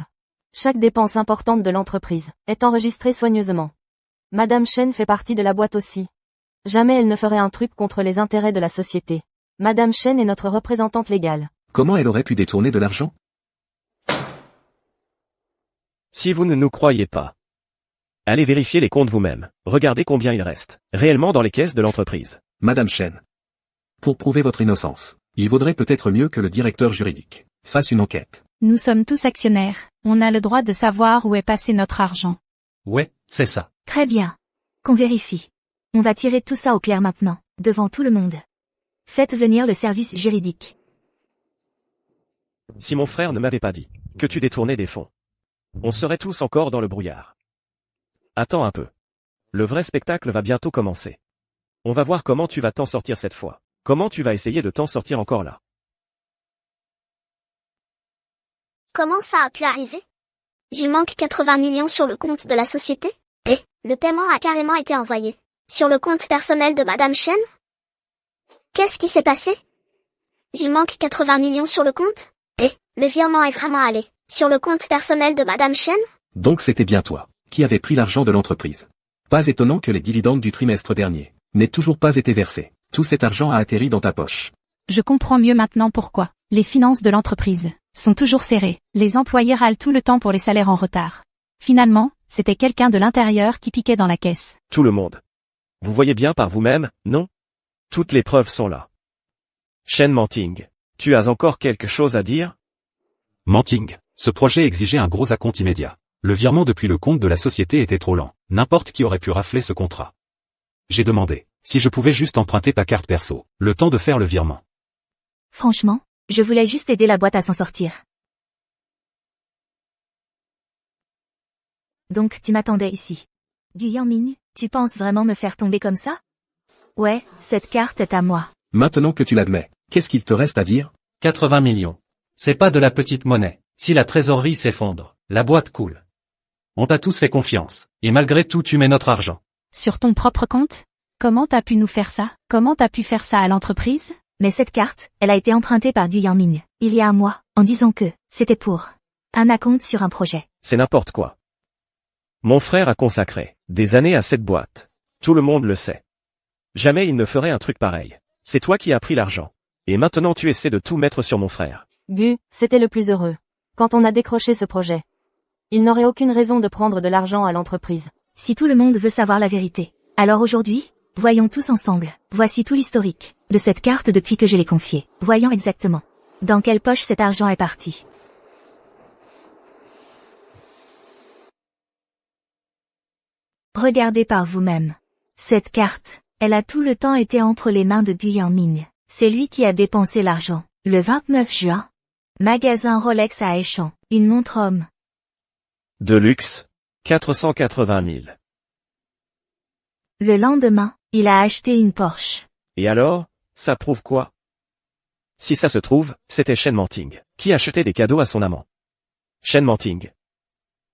Chaque dépense importante de l'entreprise est enregistrée soigneusement. Madame Chen fait partie de la boîte aussi. Jamais elle ne ferait un truc contre les intérêts de la société. Madame Chen est notre représentante légale. Comment elle aurait pu détourner de l'argent? Si vous ne nous croyez pas, allez vérifier les comptes vous-même. Regardez combien il reste réellement dans les caisses de l'entreprise. Madame Chen. Pour prouver votre innocence, il vaudrait peut-être mieux que le directeur juridique fasse une enquête. Nous sommes tous actionnaires. On a le droit de savoir où est passé notre argent. Ouais, c'est ça. Très bien. Qu'on vérifie. On va tirer tout ça au clair maintenant, devant tout le monde. Faites venir le service juridique. Si mon frère ne m'avait pas dit que tu détournais des fonds, on serait tous encore dans le brouillard. Attends un peu. Le vrai spectacle va bientôt commencer. On va voir comment tu vas t'en sortir cette fois. Comment tu vas essayer de t'en sortir encore là. Comment ça a pu arriver? Il manque 80 millions sur le compte de la société? Et le paiement a carrément été envoyé sur le compte personnel de Madame Chen? Qu'est-ce qui s'est passé? Il manque 80 millions sur le compte? Et le virement est vraiment allé sur le compte personnel de Madame Chen? Donc c'était bien toi qui avais pris l'argent de l'entreprise. Pas étonnant que les dividendes du trimestre dernier n'aient toujours pas été versés. Tout cet argent a atterri dans ta poche. Je comprends mieux maintenant pourquoi. Les finances de l'entreprise sont toujours serrées. Les employés râlent tout le temps pour les salaires en retard. Finalement, c'était quelqu'un de l'intérieur qui piquait dans la caisse. Tout le monde. Vous voyez bien par vous-même, non? Toutes les preuves sont là. Chen Manting, tu as encore quelque chose à dire? Manting, ce projet exigeait un gros acompte immédiat. Le virement depuis le compte de la société était trop lent. N'importe qui aurait pu rafler ce contrat. J'ai demandé si je pouvais juste emprunter ta carte perso, le temps de faire le virement. Franchement, je voulais juste aider la boîte à s'en sortir. Donc tu m'attendais ici. Du Yangming, tu penses vraiment me faire tomber comme ça? Ouais, cette carte est à moi. Maintenant que tu l'admets, qu'est-ce qu'il te reste à dire? 80 millions. C'est pas de la petite monnaie. Si la trésorerie s'effondre, la boîte coule. On t'a tous fait confiance, et malgré tout tu mets notre argent. Sur ton propre compte? Comment t'as pu nous faire ça? Comment t'as pu faire ça à l'entreprise? Mais cette carte, elle a été empruntée par Gu Yangming, il y a un mois, en disant que c'était pour un acompte sur un projet. C'est n'importe quoi. Mon frère a consacré des années à cette boîte. Tout le monde le sait. Jamais il ne ferait un truc pareil. C'est toi qui as pris l'argent. Et maintenant tu essaies de tout mettre sur mon frère. Gu, c'était le plus heureux. Quand on a décroché ce projet. Il n'aurait aucune raison de prendre de l'argent à l'entreprise. Si tout le monde veut savoir la vérité, alors aujourd'hui, voyons tous ensemble. Voici tout l'historique de cette carte depuis que je l'ai confiée. Voyons exactement dans quelle poche cet argent est parti. Regardez par vous-même. Cette carte, elle a tout le temps été entre les mains de Gu Yangming. C'est lui qui a dépensé l'argent. Le 29 juin. Magasin Rolex à Échamps. Une montre homme. De luxe. 480 000. Le lendemain, il a acheté une Porsche. Et alors, ça prouve quoi? Si ça se trouve, c'était Chen Manting qui achetait des cadeaux à son amant. Chen Manting.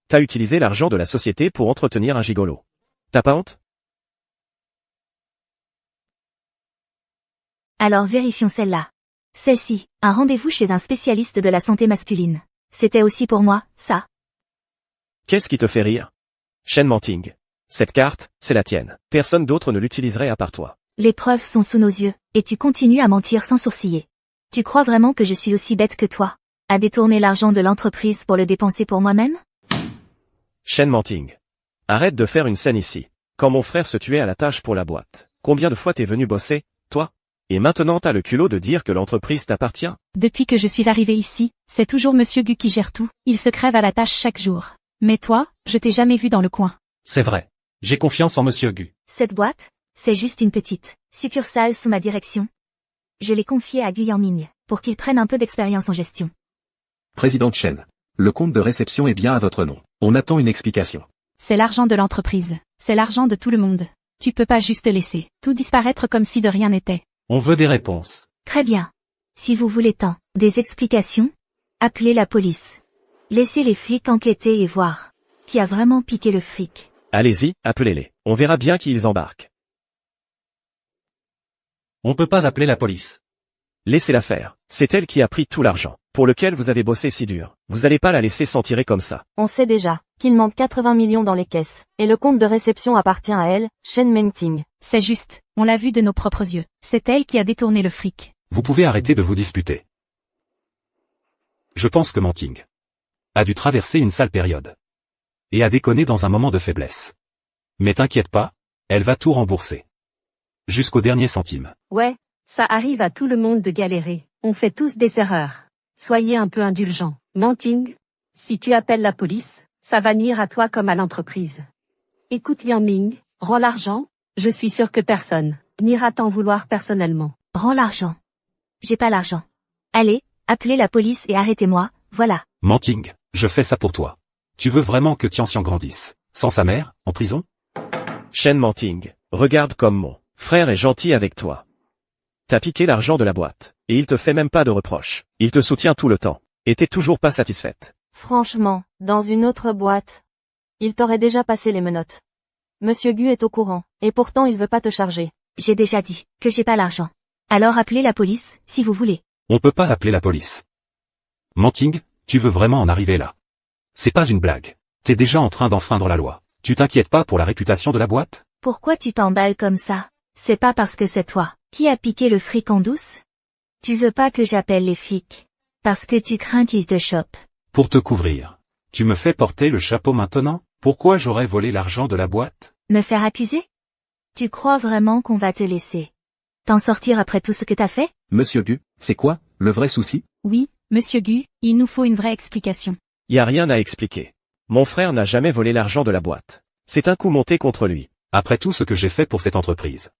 T'as utilisé l'argent de la société pour entretenir un gigolo. T'as pas honte? Alors vérifions celle-là. Celle-ci, un rendez-vous chez un spécialiste de la santé masculine. C'était aussi pour moi, ça. Qu'est-ce qui te fait rire? Chen Manting. Cette carte, c'est la tienne. Personne d'autre ne l'utiliserait à part toi. Les preuves sont sous nos yeux, et tu continues à mentir sans sourciller. Tu crois vraiment que je suis aussi bête que toi, à détourner l'argent de l'entreprise pour le dépenser pour moi-même? Chen Manting. Arrête de faire une scène ici. Quand mon frère se tuait à la tâche pour la boîte, combien de fois t'es venu bosser, toi? Et maintenant t'as le culot de dire que l'entreprise t'appartient? Depuis que je suis arrivé ici, c'est toujours Monsieur Gu qui gère tout. Il se crève à la tâche chaque jour. Mais toi, je t'ai jamais vu dans le coin. C'est vrai. J'ai confiance en Monsieur Gu. Cette boîte, c'est juste une petite succursale sous ma direction. Je l'ai confiée à Gu Yangming, pour qu'il prenne un peu d'expérience en gestion. Président Chen. Le compte de réception est bien à votre nom. On attend une explication. C'est l'argent de l'entreprise. C'est l'argent de tout le monde. Tu peux pas juste laisser tout disparaître comme si de rien n'était. On veut des réponses. Très bien. Si vous voulez tant des explications, appelez la police. Laissez les flics enquêter et voir qui a vraiment piqué le fric. Allez-y, appelez-les. On verra bien qui ils embarquent. On peut pas appeler la police. Laissez-la faire. C'est elle qui a pris tout l'argent. pour lequel vous avez bossé si dur. Vous allez pas la laisser s'en tirer comme ça. On sait déjà qu'il manque 80 millions dans les caisses. Et le compte de réception appartient à elle, Shen Mengting. C'est juste, on l'a vu de nos propres yeux. C'est elle qui a détourné le fric. Vous pouvez arrêter de vous disputer. Je pense que Manting a dû traverser une sale période. Et a déconné dans un moment de faiblesse. Mais t'inquiète pas, elle va tout rembourser. Jusqu'au dernier centime. Ouais, ça arrive à tout le monde de galérer. On fait tous des erreurs. Soyez un peu indulgents. Manting, si tu appelles la police, ça va nuire à toi comme à l'entreprise. Écoute Yang Ming, rends l'argent, je suis sûr que personne n'ira t'en vouloir personnellement. Rends l'argent. J'ai pas l'argent. Allez, appelez la police et arrêtez-moi, voilà. Manting, je fais ça pour toi. Tu veux vraiment que Tianxiang grandisse, sans sa mère, en prison? Shen Manting, regarde comme mon frère est gentil avec toi. T'as piqué l'argent de la boîte, et il te fait même pas de reproches. Il te soutient tout le temps. Et t'es toujours pas satisfaite. Franchement, dans une autre boîte, il t'aurait déjà passé les menottes. Monsieur Gu est au courant, et pourtant il veut pas te charger. J'ai déjà dit que j'ai pas l'argent. Alors appelez la police, si vous voulez. On peut pas appeler la police. Manting, tu veux vraiment en arriver là? C'est pas une blague. T'es déjà en train d'enfreindre la loi. Tu t'inquiètes pas pour la réputation de la boîte? Pourquoi tu t'emballes comme ça? C'est pas parce que c'est toi qui a piqué le fric en douce? Tu veux pas que j'appelle les flics? Parce que tu crains qu'ils te chopent. Pour te couvrir. Tu me fais porter le chapeau maintenant? Pourquoi j'aurais volé l'argent de la boîte? Me faire accuser? Tu crois vraiment qu'on va te laisser t'en sortir après tout ce que t'as fait? Monsieur Gu, c'est quoi, le vrai souci? Oui, monsieur Gu, il nous faut une vraie explication. Y a rien à expliquer. Mon frère n'a jamais volé l'argent de la boîte. C'est un coup monté contre lui. Après tout ce que j'ai fait pour cette entreprise.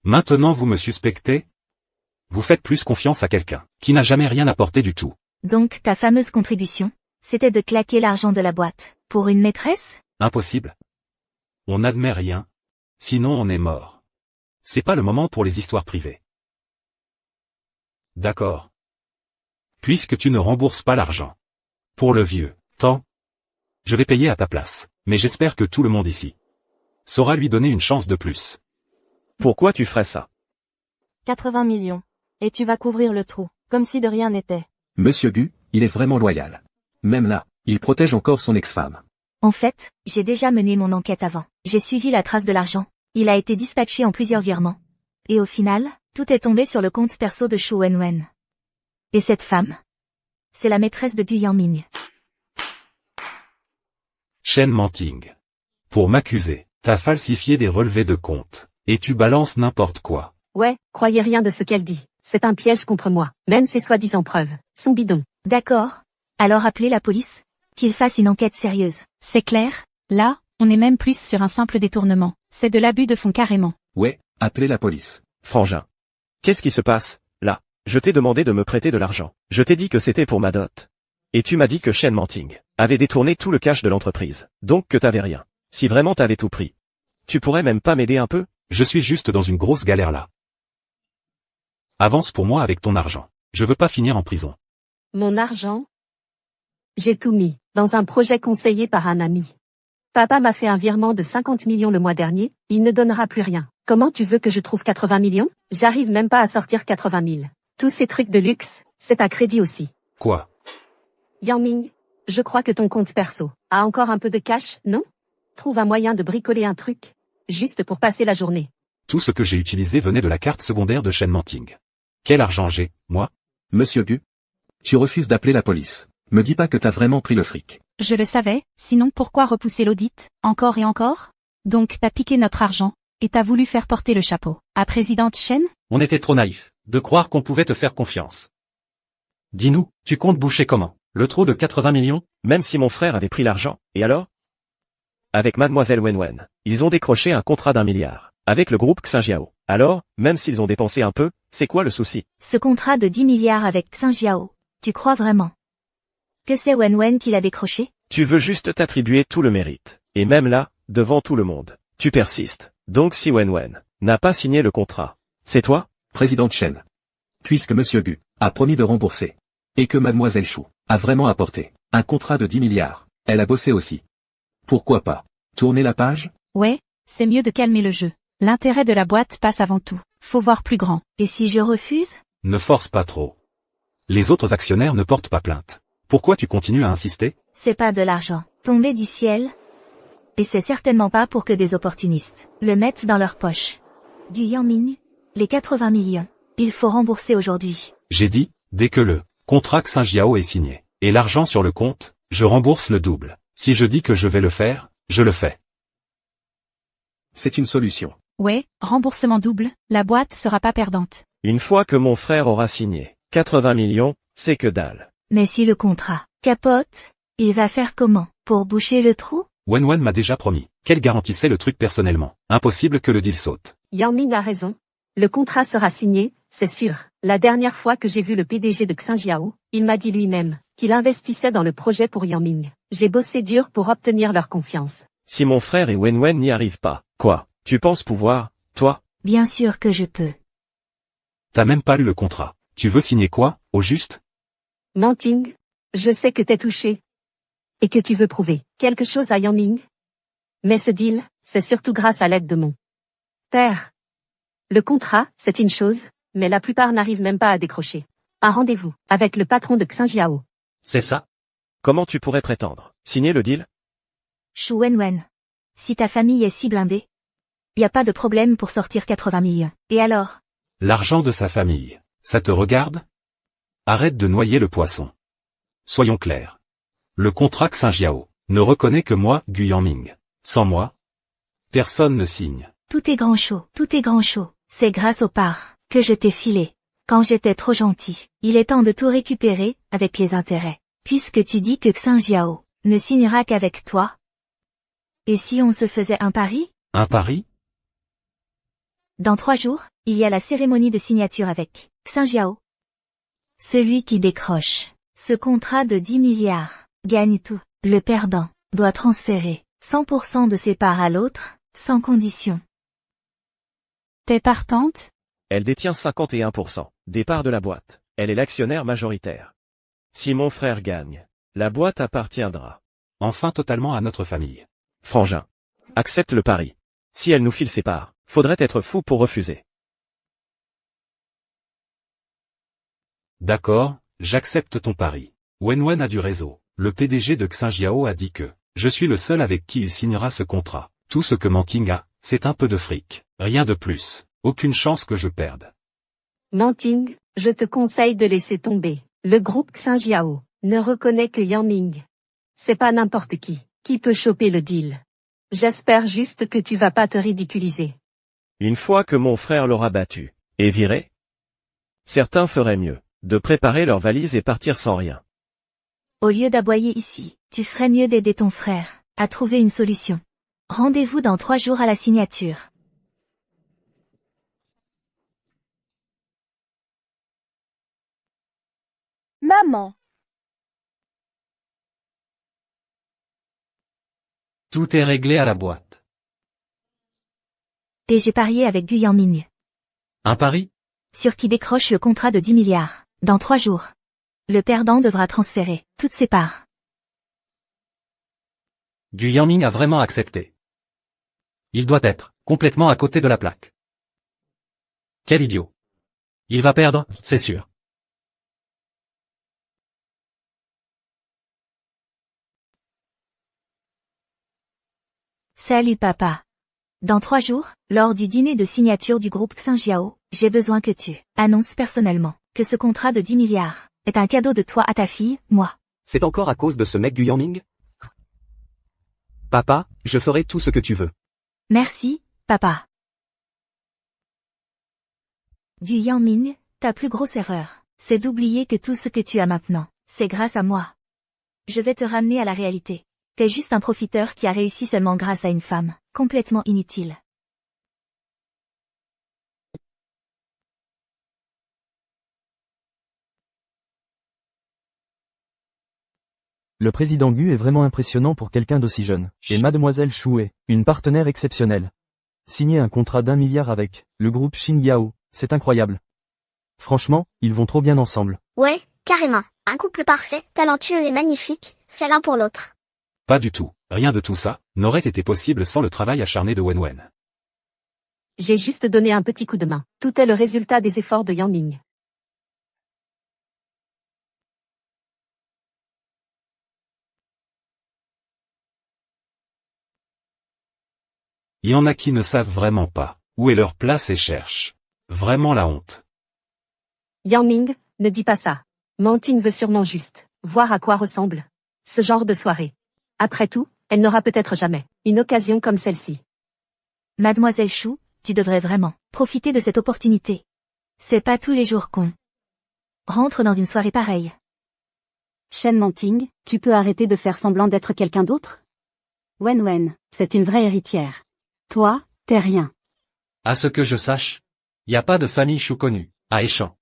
Maintenant vous me suspectez? Vous faites plus confiance à quelqu'un qui n'a jamais rien apporté du tout. Donc ta fameuse contribution, c'était de claquer l'argent de la boîte pour une maîtresse? Impossible. On n'admet rien. Sinon on est mort. C'est pas le moment pour les histoires privées. D'accord. Puisque tu ne rembourses pas l'argent. Pour le vieux temps. Je vais payer à ta place. Mais j'espère que tout le monde ici saura lui donner une chance de plus. Pourquoi tu ferais ça? 80 millions. Et tu vas couvrir le trou, comme si de rien n'était. Monsieur Gu, il est vraiment loyal. Même là, il protège encore son ex-femme. En fait, j'ai déjà mené mon enquête avant. J'ai suivi la trace de l'argent. Il a été dispatché en plusieurs virements. Et au final, tout est tombé sur le compte perso de Shu Wenwen. Et cette femme, c'est la maîtresse de Gu Yangming. Shen Manting. Pour m'accuser, t'as falsifié des relevés de compte. Et tu balances n'importe quoi. Ouais, croyez rien de ce qu'elle dit. C'est un piège contre moi. Même ses soi-disant preuves sont bidons. D'accord. Alors appelez la police. Qu'ils fassent une enquête sérieuse. C'est clair, là, on est même plus sur un simple détournement. C'est de l'abus de fonds carrément. Ouais, appelez la police. Frangin. Qu'est-ce qui se passe, là? Je t'ai demandé de me prêter de l'argent. Je t'ai dit que c'était pour ma dot. Et tu m'as dit que Shen Manting avait détourné tout le cash de l'entreprise. Donc que t'avais rien. Si vraiment t'avais tout pris. Tu pourrais même pas m'aider un peu? Je suis juste dans une grosse galère là. Avance pour moi avec ton argent. Je veux pas finir en prison. Mon argent? J'ai tout mis dans un projet conseillé par un ami. Papa m'a fait un virement de 50 millions le mois dernier, il ne donnera plus rien. Comment tu veux que je trouve 80 millions? J'arrive même pas à sortir 80 000. Tous ces trucs de luxe, c'est à crédit aussi. Quoi? Yang Ming, je crois que ton compte perso a encore un peu de cash, non? Trouve un moyen de bricoler un truc. Juste pour passer la journée. Tout ce que j'ai utilisé venait de la carte secondaire de Shen Manting. Quel argent j'ai, moi? Monsieur Gu, tu refuses d'appeler la police. Me dis pas que t'as vraiment pris le fric. Je le savais, sinon pourquoi repousser l'audit, encore et encore? Donc t'as piqué notre argent, et t'as voulu faire porter le chapeau à présidente Shen? On était trop naïfs de croire qu'on pouvait te faire confiance. Dis-nous, tu comptes boucher comment? Le trou de 80 millions? Même si mon frère avait pris l'argent, et alors? Avec mademoiselle Wenwen, ils ont décroché un contrat d'1 milliard. Avec le groupe Xinjiao. Alors, même s'ils ont dépensé un peu, c'est quoi le souci? Ce contrat de 10 milliards avec Xinjiao, tu crois vraiment que c'est Wenwen qui l'a décroché? Tu veux juste t'attribuer tout le mérite. Et même là, devant tout le monde, tu persistes. Donc si Wenwen n'a pas signé le contrat, c'est toi? Présidente Shen. Puisque Monsieur Gu a promis de rembourser, et que mademoiselle Chou a vraiment apporté un contrat de 10 milliards, elle a bossé aussi. Pourquoi pas tourner la page? Ouais, c'est mieux de calmer le jeu. L'intérêt de la boîte passe avant tout. Faut voir plus grand. Et si je refuse? Ne force pas trop. Les autres actionnaires ne portent pas plainte. Pourquoi tu continues à insister? C'est pas de l'argent tombé du ciel. Et c'est certainement pas pour que des opportunistes le mettent dans leur poche. Du Yangming, les 80 millions, il faut rembourser aujourd'hui. J'ai dit, dès que le contrat Xinjiao est signé, et l'argent sur le compte, je rembourse le double. Si je dis que je vais le faire, je le fais. C'est une solution. Ouais, remboursement double, la boîte sera pas perdante. Une fois que mon frère aura signé 80 millions, c'est que dalle. Mais si le contrat capote, il va faire comment pour boucher le trou? Wenwen m'a déjà promis qu'elle garantissait le truc personnellement. Impossible que le deal saute. Yangming a raison. Le contrat sera signé, c'est sûr. La dernière fois que j'ai vu le PDG de Xinjiao, il m'a dit lui-même qu'il investissait dans le projet pour Yangming. J'ai bossé dur pour obtenir leur confiance. Si mon frère et Wenwen n'y arrivent pas, quoi? Tu penses pouvoir, toi? Bien sûr que je peux. T'as même pas lu le contrat. Tu veux signer quoi, au juste? Manting, je sais que t'es touché. Et que tu veux prouver quelque chose à Yangming. Mais ce deal, c'est surtout grâce à l'aide de mon père. Le contrat, c'est une chose, mais la plupart n'arrivent même pas à décrocher un rendez-vous avec le patron de Xinjiao. C'est ça? Comment tu pourrais prétendre signer le deal? Shu Wenwen. Si ta famille est si blindée, y a pas de problème pour sortir 80 millions. Et alors? L'argent de sa famille, ça te regarde? Arrête de noyer le poisson. Soyons clairs. Le contrat Xinjiao ne reconnaît que moi, Gu Yangming. Sans moi, personne ne signe. Tout est grand chaud, tout est grand chaud. C'est grâce aux parts que je t'ai filé. Quand j'étais trop gentil, il est temps de tout récupérer, avec les intérêts. Puisque tu dis que Xinjiao ne signera qu'avec toi. Et si on se faisait un pari? Un pari? Dans 3 jours, il y a la cérémonie de signature avec Xinjiao. Celui qui décroche ce contrat de 10 milliards gagne tout. Le perdant doit transférer 100% de ses parts à l'autre, sans condition. T'es partante? Elle détient 51% des parts de la boîte. Elle est l'actionnaire majoritaire. Si mon frère gagne, la boîte appartiendra enfin totalement à notre famille. Frangin, accepte le pari. Si elle nous file ses parts, faudrait être fou pour refuser. D'accord, j'accepte ton pari. Wenwen a du réseau. Le PDG de Xinjiao a dit que je suis le seul avec qui il signera ce contrat. Tout ce que Manting a, c'est un peu de fric. Rien de plus. Aucune chance que je perde. Manting, je te conseille de laisser tomber. Le groupe Xinjiao ne reconnaît que Yangming. C'est pas n'importe qui peut choper le deal. J'espère juste que tu vas pas te ridiculiser. Une fois que mon frère l'aura battu et viré, certains feraient mieux de préparer leurs valises et partir sans rien. Au lieu d'aboyer ici, tu ferais mieux d'aider ton frère à trouver une solution. Rendez-vous dans 3 jours à la signature. Maman. Tout est réglé à la boîte. Et j'ai parié avec Gu Yangming. Un pari? Sur qui décroche le contrat de 10 milliards, dans 3 jours. Le perdant devra transférer toutes ses parts. Gu Yangming a vraiment accepté. Il doit être complètement à côté de la plaque. Quel idiot. Il va perdre, c'est sûr. Salut papa. Dans 3 jours, lors du dîner de signature du groupe Xinjiao, j'ai besoin que tu annonces personnellement que ce contrat de 10 milliards est un cadeau de toi à ta fille, moi. C'est encore à cause de ce mec Gu Yangming? Papa, je ferai tout ce que tu veux. Merci, papa. Gu Yangming, ta plus grosse erreur, c'est d'oublier que tout ce que tu as maintenant, c'est grâce à moi. Je vais te ramener à la réalité. T'es juste un profiteur qui a réussi seulement grâce à une femme, complètement inutile. Le président Gu est vraiment impressionnant pour quelqu'un d'aussi jeune. Et mademoiselle Shu est une partenaire exceptionnelle. Signer un contrat d'1 milliard avec le groupe Xinjiao, c'est incroyable. Franchement, ils vont trop bien ensemble. Ouais, carrément. Un couple parfait, talentueux et magnifique, fait l'un pour l'autre. Pas du tout. Rien de tout ça n'aurait été possible sans le travail acharné de Wenwen. J'ai juste donné un petit coup de main. Tout est le résultat des efforts de Yangming. Il y en a qui ne savent vraiment pas où est leur place et cherchent vraiment la honte. Yang Ming, ne dis pas ça. Manting veut sûrement juste voir à quoi ressemble ce genre de soirée. Après tout, elle n'aura peut-être jamais une occasion comme celle-ci. Mademoiselle Chou, tu devrais vraiment profiter de cette opportunité. C'est pas tous les jours qu'on rentre dans une soirée pareille. Shen Manting, tu peux arrêter de faire semblant d'être quelqu'un d'autre? Wen, c'est une vraie héritière. Toi, t'es rien. À ce que je sache, y a pas de famille Chou connue, à Échamps.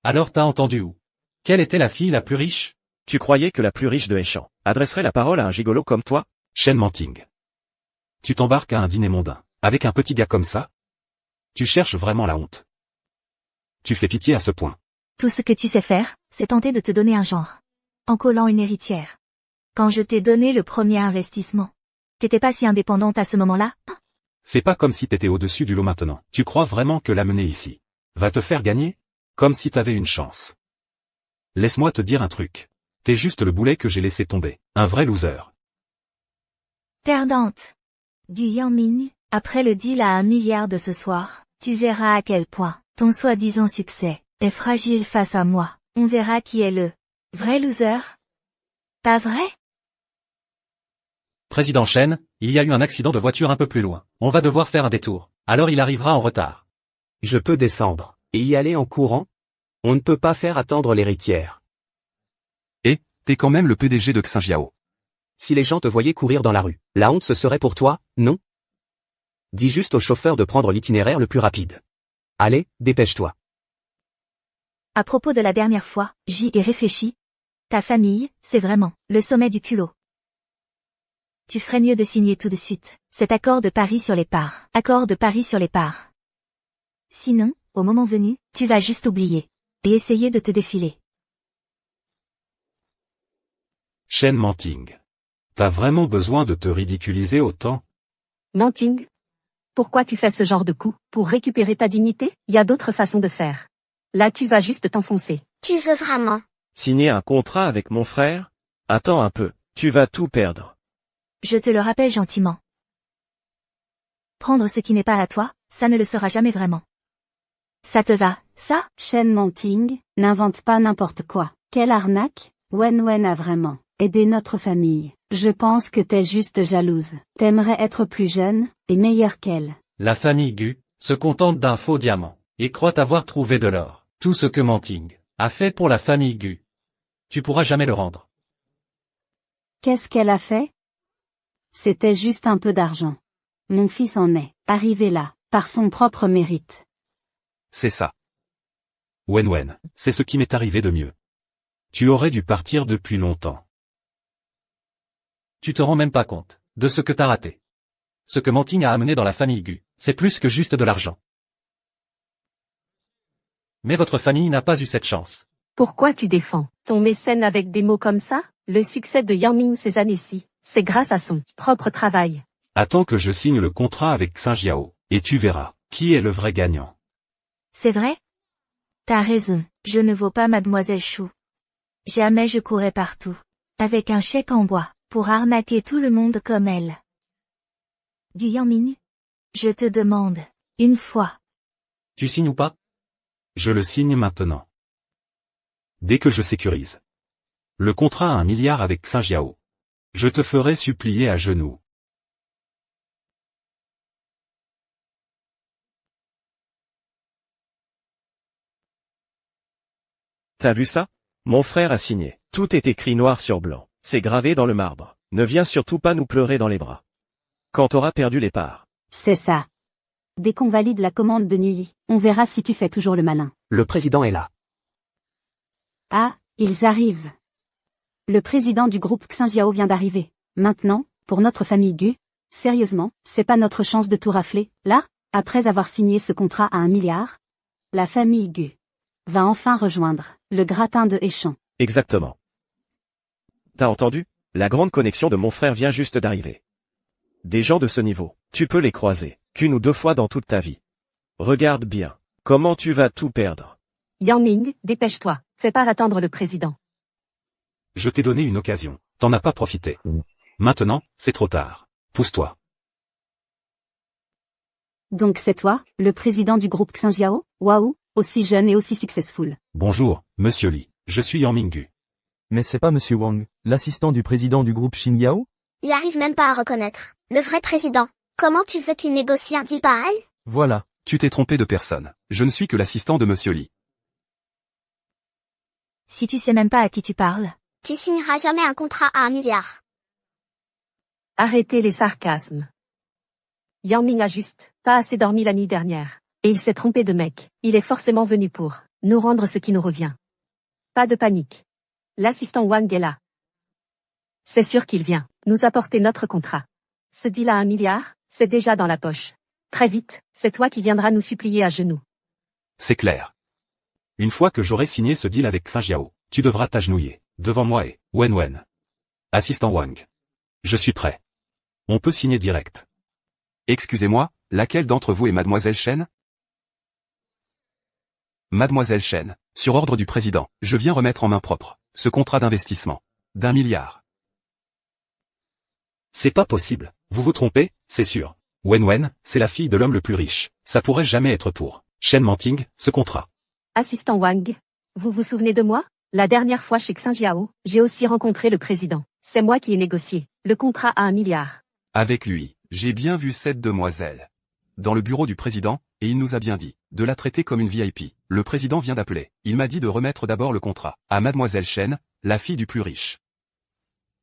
Alors t'as entendu où? Quelle était la fille la plus riche? Tu croyais que la plus riche de Échamps adresserait la parole à un gigolo comme toi? Shen Manting. Tu t'embarques à un dîner mondain, avec un petit gars comme ça? Tu cherches vraiment la honte. Tu fais pitié à ce point. Tout ce que tu sais faire, c'est tenter de te donner un genre. En collant une héritière. Quand je t'ai donné le premier investissement, t'étais pas si indépendante à ce moment-là? Fais pas comme si t'étais au-dessus du lot maintenant. Tu crois vraiment que l'amener ici va te faire gagner? Comme si t'avais une chance. Laisse-moi te dire un truc. T'es juste le boulet que j'ai laissé tomber. Un vrai loser. Perdante. Du Yang Ming, après le deal à 1 milliard de ce soir, tu verras à quel point ton soi-disant succès est fragile face à moi. On verra qui est le vrai loser. Pas vrai? Président Shen, il y a eu un accident de voiture un peu plus loin. On va devoir faire un détour. Alors il arrivera en retard. Je peux descendre et y aller en courant? On ne peut pas faire attendre l'héritière. Et, t'es quand même le PDG de Xinjiao. Si les gens te voyaient courir dans la rue, la honte ce serait pour toi, non? Dis juste au chauffeur de prendre l'itinéraire le plus rapide. Allez, dépêche-toi. À propos de la dernière fois, j'y ai réfléchi. Ta famille, c'est vraiment le sommet du culot. Tu ferais mieux de signer tout de suite cet accord de Paris sur les parts. Accord de Paris sur les parts. Sinon, au moment venu, tu vas juste oublier et essayer de te défiler. Shen Manting. T'as vraiment besoin de te ridiculiser autant? Manting? Pourquoi tu fais ce genre de coup? Pour récupérer ta dignité? Y a d'autres façons de faire. Là tu vas juste t'enfoncer. Tu veux vraiment? Signer un contrat avec mon frère? Attends un peu, tu vas tout perdre. Je te le rappelle gentiment. Prendre ce qui n'est pas à toi, ça ne le sera jamais vraiment. Ça te va, ça? Shen Manting, n'invente pas n'importe quoi. Quelle arnaque? Wen a vraiment aidé notre famille. Je pense que t'es juste jalouse. T'aimerais être plus jeune, et meilleure qu'elle. La famille Gu se contente d'un faux diamant, et croit avoir trouvé de l'or. Tout ce que Manting a fait pour la famille Gu. Tu pourras jamais le rendre. Qu'est-ce qu'elle a fait? C'était juste un peu d'argent. Mon fils en est arrivé là, par son propre mérite. C'est ça. Wen, c'est ce qui m'est arrivé de mieux. Tu aurais dû partir depuis longtemps. Tu te rends même pas compte de ce que t'as raté. Ce que Manting a amené dans la famille Gu, c'est plus que juste de l'argent. Mais votre famille n'a pas eu cette chance. Pourquoi tu défends ton mécène avec des mots comme ça? Le succès de Yang Ming ces années-ci, c'est grâce à son propre travail. Attends que je signe le contrat avec Xinjiao, et tu verras qui est le vrai gagnant. C'est vrai? T'as raison, je ne vaux pas Mademoiselle Chou. Jamais je courais partout, avec un chèque en bois, pour arnaquer tout le monde comme elle. Du Yang Ming? Je te demande, une fois. Tu signes ou pas? Je le signe maintenant. Dès que je sécurise le contrat à 1 milliard avec Xinjiao, je te ferai supplier à genoux. T'as vu ça? Mon frère a signé. Tout est écrit noir sur blanc. C'est gravé dans le marbre. Ne viens surtout pas nous pleurer dans les bras. Quand t'auras perdu les parts. C'est ça. Dès qu'on valide la commande de nuit, on verra si tu fais toujours le malin. Le président est là. Ah, ils arrivent. Le président du groupe Xinjiao vient d'arriver. Maintenant, pour notre famille Gu, sérieusement, c'est pas notre chance de tout rafler, là, après avoir signé ce contrat à 1 milliard? La famille Gu va enfin rejoindre le gratin de Échamps. Exactement. T'as entendu? La grande connexion de mon frère vient juste d'arriver. Des gens de ce niveau, tu peux les croiser, qu'une ou deux fois dans toute ta vie. Regarde bien. Comment tu vas tout perdre? Yang Ming, dépêche-toi, fais pas attendre le président. Je t'ai donné une occasion, t'en as pas profité. Maintenant, c'est trop tard. Pousse-toi. Donc c'est toi, le président du groupe Xinjiao? Waouh, aussi jeune et aussi successful. Bonjour, monsieur Li. Je suis Yang Minggu. Mais c'est pas monsieur Wang, l'assistant du président du groupe Xinjiao? Il arrive même pas à reconnaître. Le vrai président. Comment tu veux qu'il négocie un deal pareil? Voilà. Tu t'es trompé de personne. Je ne suis que l'assistant de monsieur Li. Si tu sais même pas à qui tu parles. Tu signeras jamais un contrat à 1 milliard. Arrêtez les sarcasmes. Yang Ming a juste pas assez dormi la nuit dernière. Et il s'est trompé de mec. Il est forcément venu pour nous rendre ce qui nous revient. Pas de panique. L'assistant Wang est là. C'est sûr qu'il vient nous apporter notre contrat. Ce deal à 1 milliard, c'est déjà dans la poche. Très vite, c'est toi qui viendras nous supplier à genoux. C'est clair. Une fois que j'aurai signé ce deal avec Xinjiao, tu devras t'agenouiller, devant moi et Wenwen. Assistant Wang. Je suis prêt. On peut signer direct. Excusez-moi, laquelle d'entre vous est mademoiselle Chen? Mademoiselle Chen, sur ordre du président, je viens remettre en main propre ce contrat d'investissement d'1 milliard. C'est pas possible, vous vous trompez, c'est sûr. Wenwen, c'est la fille de l'homme le plus riche, ça pourrait jamais être pour Shen Manting, ce contrat. Assistant Wang, vous vous souvenez de moi? La dernière fois chez Xinjiao, j'ai aussi rencontré le président. C'est moi qui ai négocié le contrat à 1 milliard. Avec lui, j'ai bien vu cette demoiselle dans le bureau du président, et il nous a bien dit de la traiter comme une VIP. Le président vient d'appeler. Il m'a dit de remettre d'abord le contrat à mademoiselle Chen, la fille du plus riche.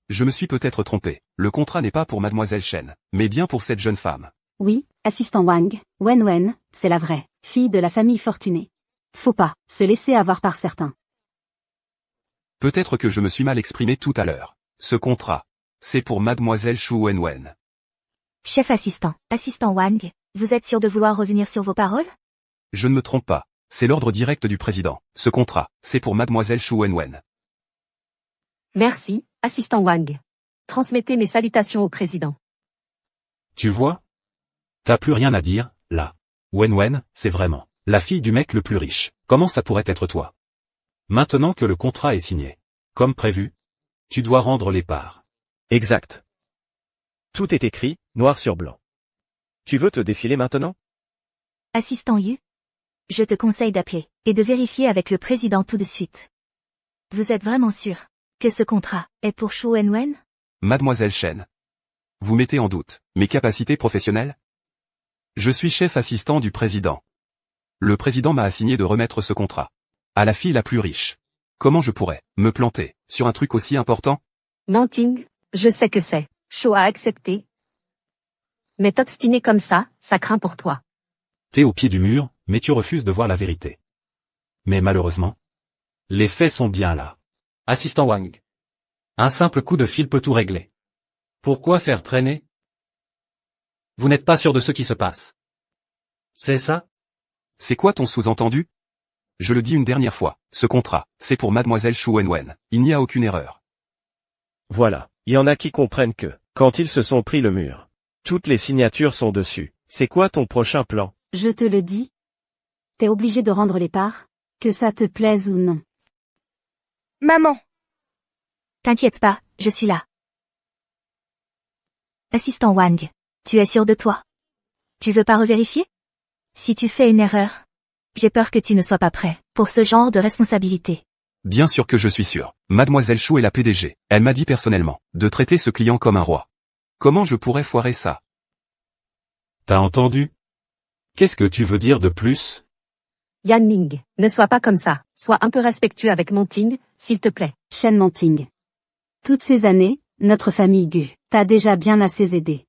Je me suis peut-être trompé. Le contrat n'est pas pour mademoiselle Chen, mais bien pour cette jeune femme. Oui, assistant Wang, Wenwen, c'est la vraie fille de la famille fortunée. Faut pas se laisser avoir par certains. Peut-être que je me suis mal exprimé tout à l'heure. Ce contrat, c'est pour mademoiselle Shu Wenwen. Chef assistant, assistant Wang, vous êtes sûr de vouloir revenir sur vos paroles? Je ne me trompe pas. C'est l'ordre direct du président. Ce contrat, c'est pour mademoiselle Shu Wenwen. Merci, assistant Wang. Transmettez mes salutations au président. Tu vois? T'as plus rien à dire, là. Wenwen, c'est vraiment la fille du mec le plus riche. Comment ça pourrait être toi? Maintenant que le contrat est signé, comme prévu, tu dois rendre les parts. Exact. Tout est écrit, noir sur blanc. Tu veux te défiler maintenant? Assistant Yu? Je te conseille d'appeler et de vérifier avec le président tout de suite. Vous êtes vraiment sûr que ce contrat est pour Shu Wenwen? Mademoiselle Chen. Vous mettez en doute mes capacités professionnelles? Je suis chef assistant du président. Le président m'a assigné de remettre ce contrat à la fille la plus riche. Comment je pourrais me planter sur un truc aussi important? Manting, je sais que c'est chaud à accepter. Mais t'obstiner comme ça craint pour toi. T'es au pied du mur, mais tu refuses de voir la vérité. Mais malheureusement, les faits sont bien là. Assistant Wang. Un simple coup de fil peut tout régler. Pourquoi faire traîner? Vous n'êtes pas sûr de ce qui se passe. C'est ça? C'est quoi ton sous-entendu? Je le dis une dernière fois, ce contrat, c'est pour mademoiselle Shu Wenwen. Il n'y a aucune erreur. Voilà, il y en a qui comprennent que, quand ils se sont pris le mur, toutes les signatures sont dessus. C'est quoi ton prochain plan? Je te le dis. T'es obligé de rendre les parts, que ça te plaise ou non. Maman. T'inquiète pas, je suis là. Assistant Wang, tu es sûr de toi? Tu veux pas revérifier? Si tu fais une erreur, j'ai peur que tu ne sois pas prêt pour ce genre de responsabilité. Bien sûr que je suis sûr. Mademoiselle Chou est la PDG. Elle m'a dit personnellement de traiter ce client comme un roi. Comment je pourrais foirer ça? T'as entendu? Qu'est-ce que tu veux dire de plus? Yan Ming, ne sois pas comme ça. Sois un peu respectueux avec Manting, s'il te plaît. Shen Manting. Toutes ces années, notre famille Gu t'a déjà bien assez aidé.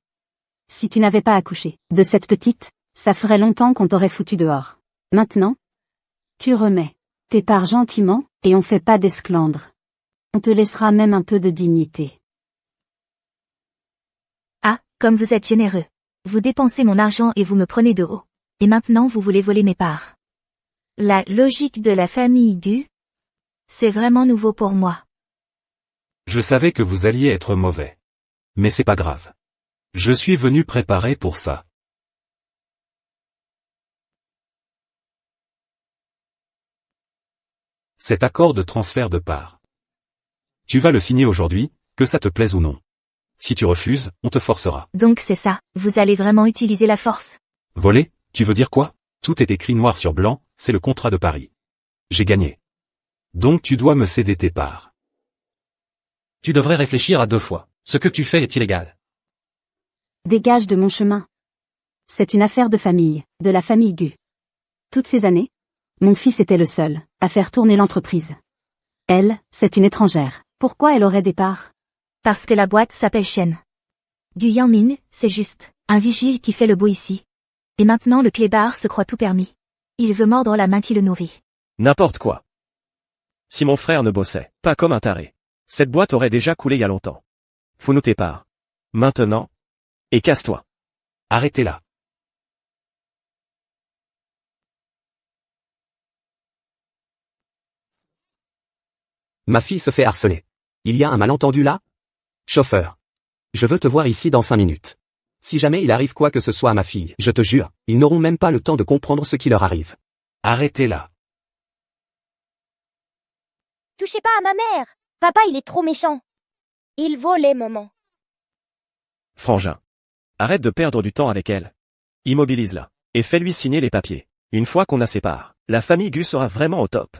Si tu n'avais pas accouché de cette petite, ça ferait longtemps qu'on t'aurait foutu dehors. Maintenant, tu remets tes parts gentiment, et on fait pas d'esclandre. On te laissera même un peu de dignité. Ah, comme vous êtes généreux. Vous dépensez mon argent et vous me prenez de haut. Et maintenant vous voulez voler mes parts. La logique de la famille Gu? C'est vraiment nouveau pour moi. Je savais que vous alliez être mauvais. Mais c'est pas grave. Je suis venu préparé pour ça. Cet accord de transfert de parts. Tu vas le signer aujourd'hui, que ça te plaise ou non. Si tu refuses, on te forcera. Donc c'est ça, vous allez vraiment utiliser la force? Voler, tu veux dire quoi? Tout est écrit noir sur blanc, c'est le contrat de Paris. J'ai gagné. Donc tu dois me céder tes parts. Tu devrais réfléchir à 2 fois. Ce que tu fais est illégal. Dégage de mon chemin. C'est une affaire de famille, de la famille Gu. Toutes ces années, mon fils était le seul à faire tourner l'entreprise. Elle, c'est une étrangère. Pourquoi elle aurait des parts? Parce que la boîte s'appelle Shen. Gu Yangming, c'est juste un vigile qui fait le beau ici. Et maintenant le clébard se croit tout permis. Il veut mordre la main qui le nourrit. N'importe quoi. Si mon frère ne bossait pas comme un taré, cette boîte aurait déjà coulé il y a longtemps. Fous-nous tes parts. Maintenant. Et casse-toi. Arrêtez-la. Ma fille se fait harceler. Il y a un malentendu là? Chauffeur. Je veux te voir ici dans 5 minutes. Si jamais il arrive quoi que ce soit à ma fille, je te jure, ils n'auront même pas le temps de comprendre ce qui leur arrive. Arrêtez-la. Touchez pas à ma mère. Papa, il est trop méchant. Il volait, maman. Frangin. Arrête de perdre du temps avec elle. Immobilise-la. Et fais-lui signer les papiers. Une fois qu'on a ses parts, la famille Gu sera vraiment au top.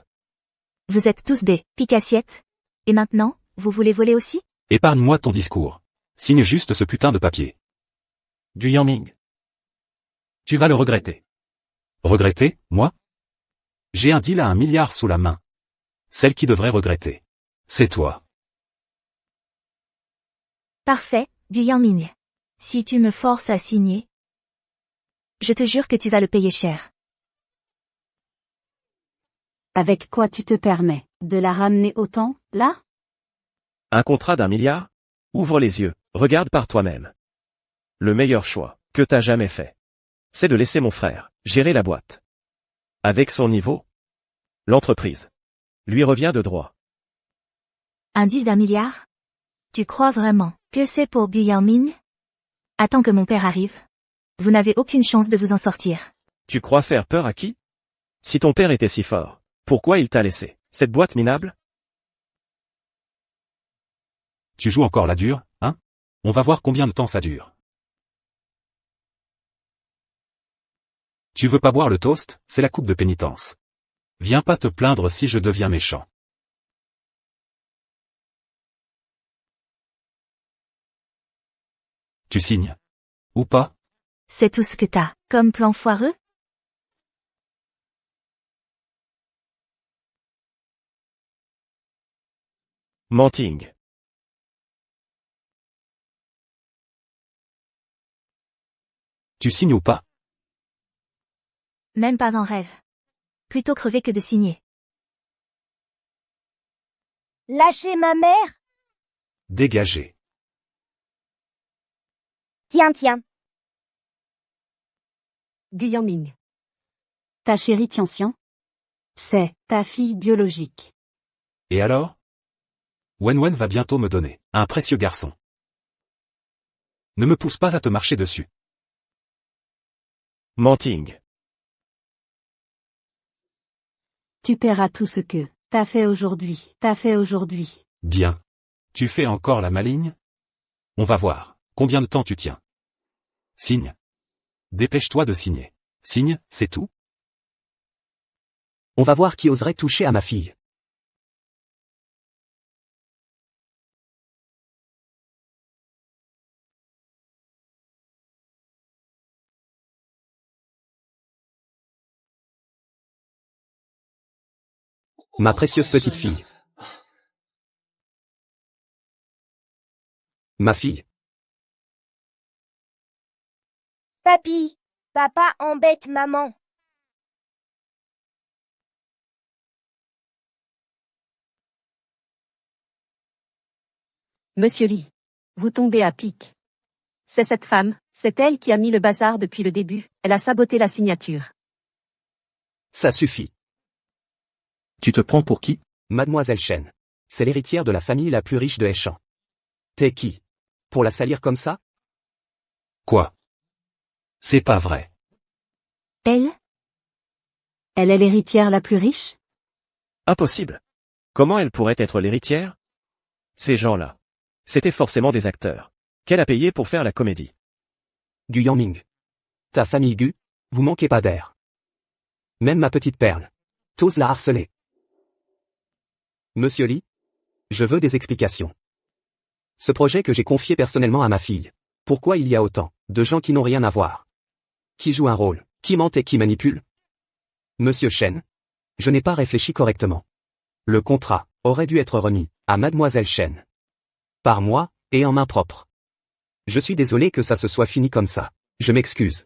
Vous êtes tous des pique-assiettes. Et maintenant, vous voulez voler aussi? Épargne-moi ton discours. Signe juste ce putain de papier. Gu Yangming. Tu vas le regretter. Regretter, moi? J'ai un deal à 1 milliard sous la main. Celle qui devrait regretter. C'est toi. Parfait, Gu Yangming. Si tu me forces à signer, je te jure que tu vas le payer cher. Avec quoi tu te permets de la ramener autant, là? Un contrat d'1 milliard? Ouvre les yeux, regarde par toi-même. Le meilleur choix que t'as jamais fait, c'est de laisser mon frère gérer la boîte. Avec son niveau, l'entreprise lui revient de droit. Un deal d'1 milliard? Tu crois vraiment que c'est pour Gu Yangming? Attends que mon père arrive. Vous n'avez aucune chance de vous en sortir. Tu crois faire peur à qui? Si ton père était si fort, pourquoi il t'a laissé cette boîte minable? Tu joues encore la dure, hein? On va voir combien de temps ça dure. Tu veux pas boire le toast, c'est la coupe de pénitence. Viens pas te plaindre si je deviens méchant. Tu signes? Ou pas? C'est tout ce que t'as, comme plan foireux? Manting. Tu signes ou pas? Même pas en rêve. Plutôt crever que de signer. Lâchez ma mère? Dégagez. Tiens. Gu Yangming. Ta chérie Tianxian? C'est ta fille biologique. Et alors? Wenwen va bientôt me donner un précieux garçon. Ne me pousse pas à te marcher dessus. Manting. Tu paieras tout ce que t'as fait aujourd'hui. Bien. Tu fais encore la maligne? On va voir combien de temps tu tiens. Signe. Dépêche-toi de signer. Signe, c'est tout? On va voir qui oserait toucher à ma fille. Ma précieuse petite fille. Ma fille. Papy, papa embête maman. Monsieur Lee. Vous tombez à pic. C'est cette femme, c'est elle qui a mis le bazar depuis le début, elle a saboté la signature. Ça suffit. Tu te prends pour qui? Mademoiselle Shen. C'est l'héritière de la famille la plus riche de Heishan. T'es qui? Pour la salir comme ça? Quoi? C'est pas vrai. Elle est l'héritière la plus riche? Impossible. Comment elle pourrait être l'héritière? Ces gens-là. C'étaient forcément des acteurs. Qu'elle a payé pour faire la comédie. Gu Yangming. Ta famille Gu, Vous manquez pas d'air. Même ma petite perle. T'oses la harceler. Monsieur Lee? Je veux des explications. Ce projet que j'ai confié personnellement à ma fille. Pourquoi il y a autant de gens qui n'ont rien à voir? Qui jouent un rôle? Qui mentent et qui manipulent? Monsieur Chen? Je n'ai pas réfléchi correctement. Le contrat aurait dû être remis à Mademoiselle Chen. Par moi, et en main propre. Je suis désolé que ça se soit fini comme ça. Je m'excuse.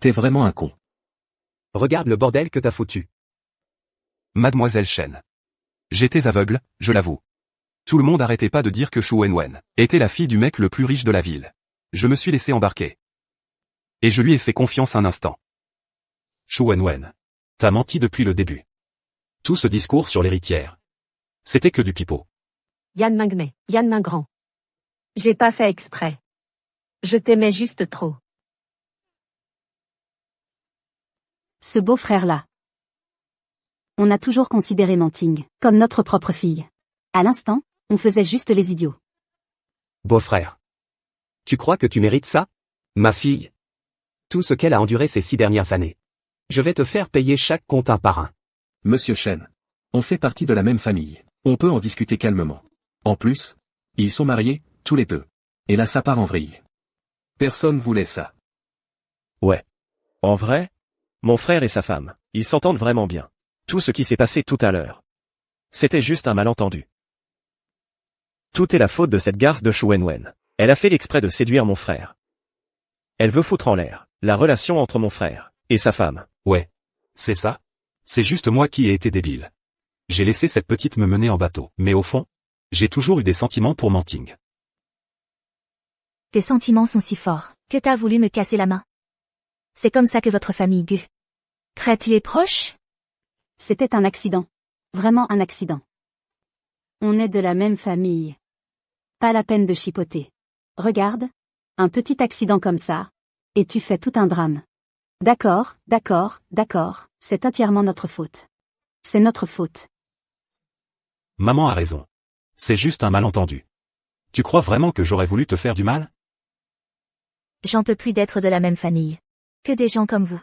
T'es vraiment un con. Regarde le bordel que t'as foutu. Mademoiselle Chen. J'étais aveugle, je l'avoue. Tout le monde arrêtait pas de dire que Shu Wenwen était la fille du mec le plus riche de la ville. Je me suis laissé embarquer. Et je lui ai fait confiance un instant. Shu Wenwen. T'as menti depuis le début. Tout ce discours sur l'héritière. C'était que du pipeau. Yan Mingmei, Yan Mingrand. J'ai pas fait exprès. Je t'aimais juste trop. Ce beau-frère-là. On a toujours considéré Manting comme notre propre fille. À l'instant, on faisait juste les idiots. Beau-frère. Tu crois que tu mérites ça? Ma fille. Tout ce qu'elle a enduré ces 6 dernières années. Je vais te faire payer chaque compte un par un. Monsieur Chen. On fait partie de la même famille. On peut en discuter calmement. En plus, ils sont mariés, tous les deux. Et là ça part en vrille. Personne voulait ça. Ouais. En vrai? Mon frère et sa femme, ils s'entendent vraiment bien. Tout ce qui s'est passé tout à l'heure. C'était juste un malentendu. Tout est la faute de cette garce de Shu Wenwen. Elle a fait l'exprès de séduire mon frère. Elle veut foutre en l'air la relation entre mon frère et sa femme. Ouais. C'est ça? C'est juste moi qui ai été débile. J'ai laissé cette petite me mener en bateau. Mais au fond, j'ai toujours eu des sentiments pour Manting. Tes sentiments sont si forts, que t'as voulu me casser la main. C'est comme ça que votre famille Gu traite les proches? C'était un accident. Vraiment un accident. On est de la même famille. Pas la peine de chipoter. Regarde. Un petit accident comme ça. Et tu fais tout un drame. D'accord, c'est entièrement notre faute. C'est notre faute. Maman a raison. C'est juste un malentendu. Tu crois vraiment que j'aurais voulu te faire du mal? J'en peux plus d'être de la même famille. Que des gens comme vous.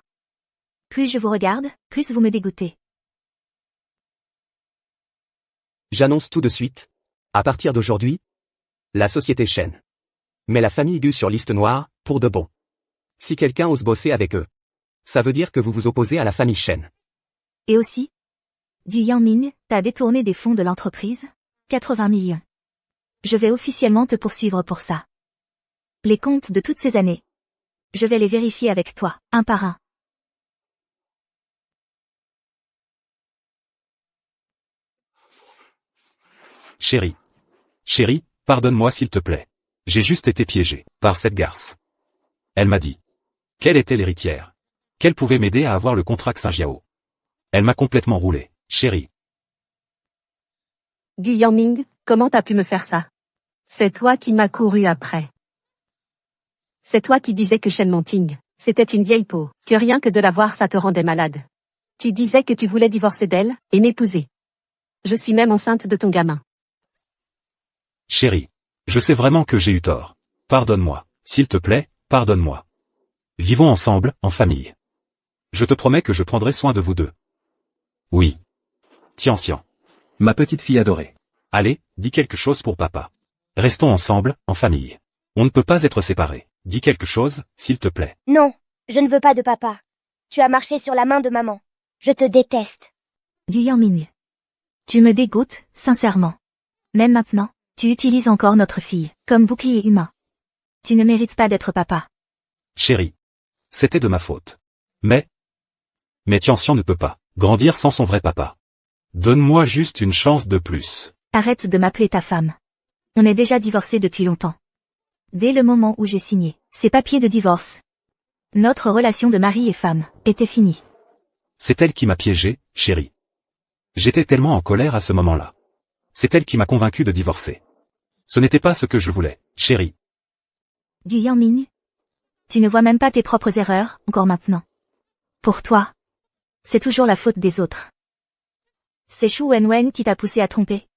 Plus je vous regarde, plus vous me dégoûtez. J'annonce tout de suite. À partir d'aujourd'hui, la société Chen met la famille Gu sur liste noire, pour de bon. Si quelqu'un ose bosser avec eux, ça veut dire que vous vous opposez à la famille Chen. Et aussi, du Yangming, t'as détourné des fonds de l'entreprise? 80 millions. Je vais officiellement te poursuivre pour ça. Les comptes de toutes ces années. Je vais les vérifier avec toi, un par un. Chérie. Chérie, pardonne-moi s'il te plaît. J'ai juste été piégé par cette garce. Elle m'a dit qu'elle était l'héritière. Qu'elle pouvait m'aider à avoir le contrat Xinjiao. Elle m'a complètement roulé, chérie. Gu Yangming, comment t'as pu me faire ça? C'est toi qui m'as couru après. C'est toi qui disais que Chen Manting, c'était une vieille peau, que rien que de la voir ça te rendait malade. Tu disais que tu voulais divorcer d'elle, et m'épouser. Je suis même enceinte de ton gamin. Chérie. Je sais vraiment que j'ai eu tort. Pardonne-moi. S'il te plaît, pardonne-moi. Vivons ensemble, en famille. Je te promets que je prendrai soin de vous deux. Oui. Tian. Ma petite fille adorée. Allez, dis quelque chose pour papa. Restons ensemble, en famille. On ne peut pas être séparés. Dis quelque chose, s'il te plaît. Non, je ne veux pas de papa. Tu as marché sur la main de maman. Je te déteste. Du Yangming. Tu me dégoûtes, sincèrement. Même maintenant, tu utilises encore notre fille, comme bouclier humain. Tu ne mérites pas d'être papa. Chérie. C'était de ma faute. Mais Tian ne peut pas grandir sans son vrai papa. Donne-moi juste une chance de plus. Arrête de m'appeler ta femme. On est déjà divorcés depuis longtemps. Dès le moment où j'ai signé ces papiers de divorce, notre relation de mari et femme était finie. C'est elle qui m'a piégé, chérie. J'étais tellement en colère à ce moment-là. C'est elle qui m'a convaincu de divorcer. Ce n'était pas ce que je voulais, chérie. Du Yangming. Tu ne vois même pas tes propres erreurs, encore maintenant. Pour toi, c'est toujours la faute des autres. C'est Shu Wenwen qui t'a poussé à tromper?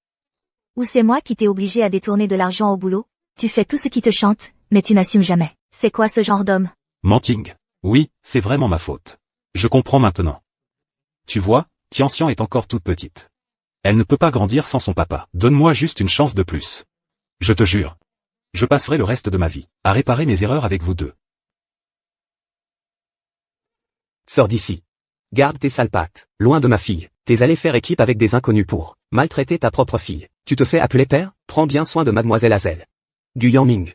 Ou c'est moi qui t'ai obligé à détourner de l'argent au boulot? Tu fais tout ce qui te chante, mais tu n'assumes jamais. C'est quoi ce genre d'homme? Manting. Oui, c'est vraiment ma faute. Je comprends maintenant. Tu vois, Tianxian est encore toute petite. Elle ne peut pas grandir sans son papa. Donne-moi juste une chance de plus. Je te jure. Je passerai le reste de ma vie à réparer mes erreurs avec vous deux. Sors d'ici. Garde tes sales pattes, loin de ma fille. T'es allé faire équipe avec des inconnus pour maltraiter ta propre fille. Tu te fais appeler père? Prends bien soin de mademoiselle Hazel. Gu Yangming.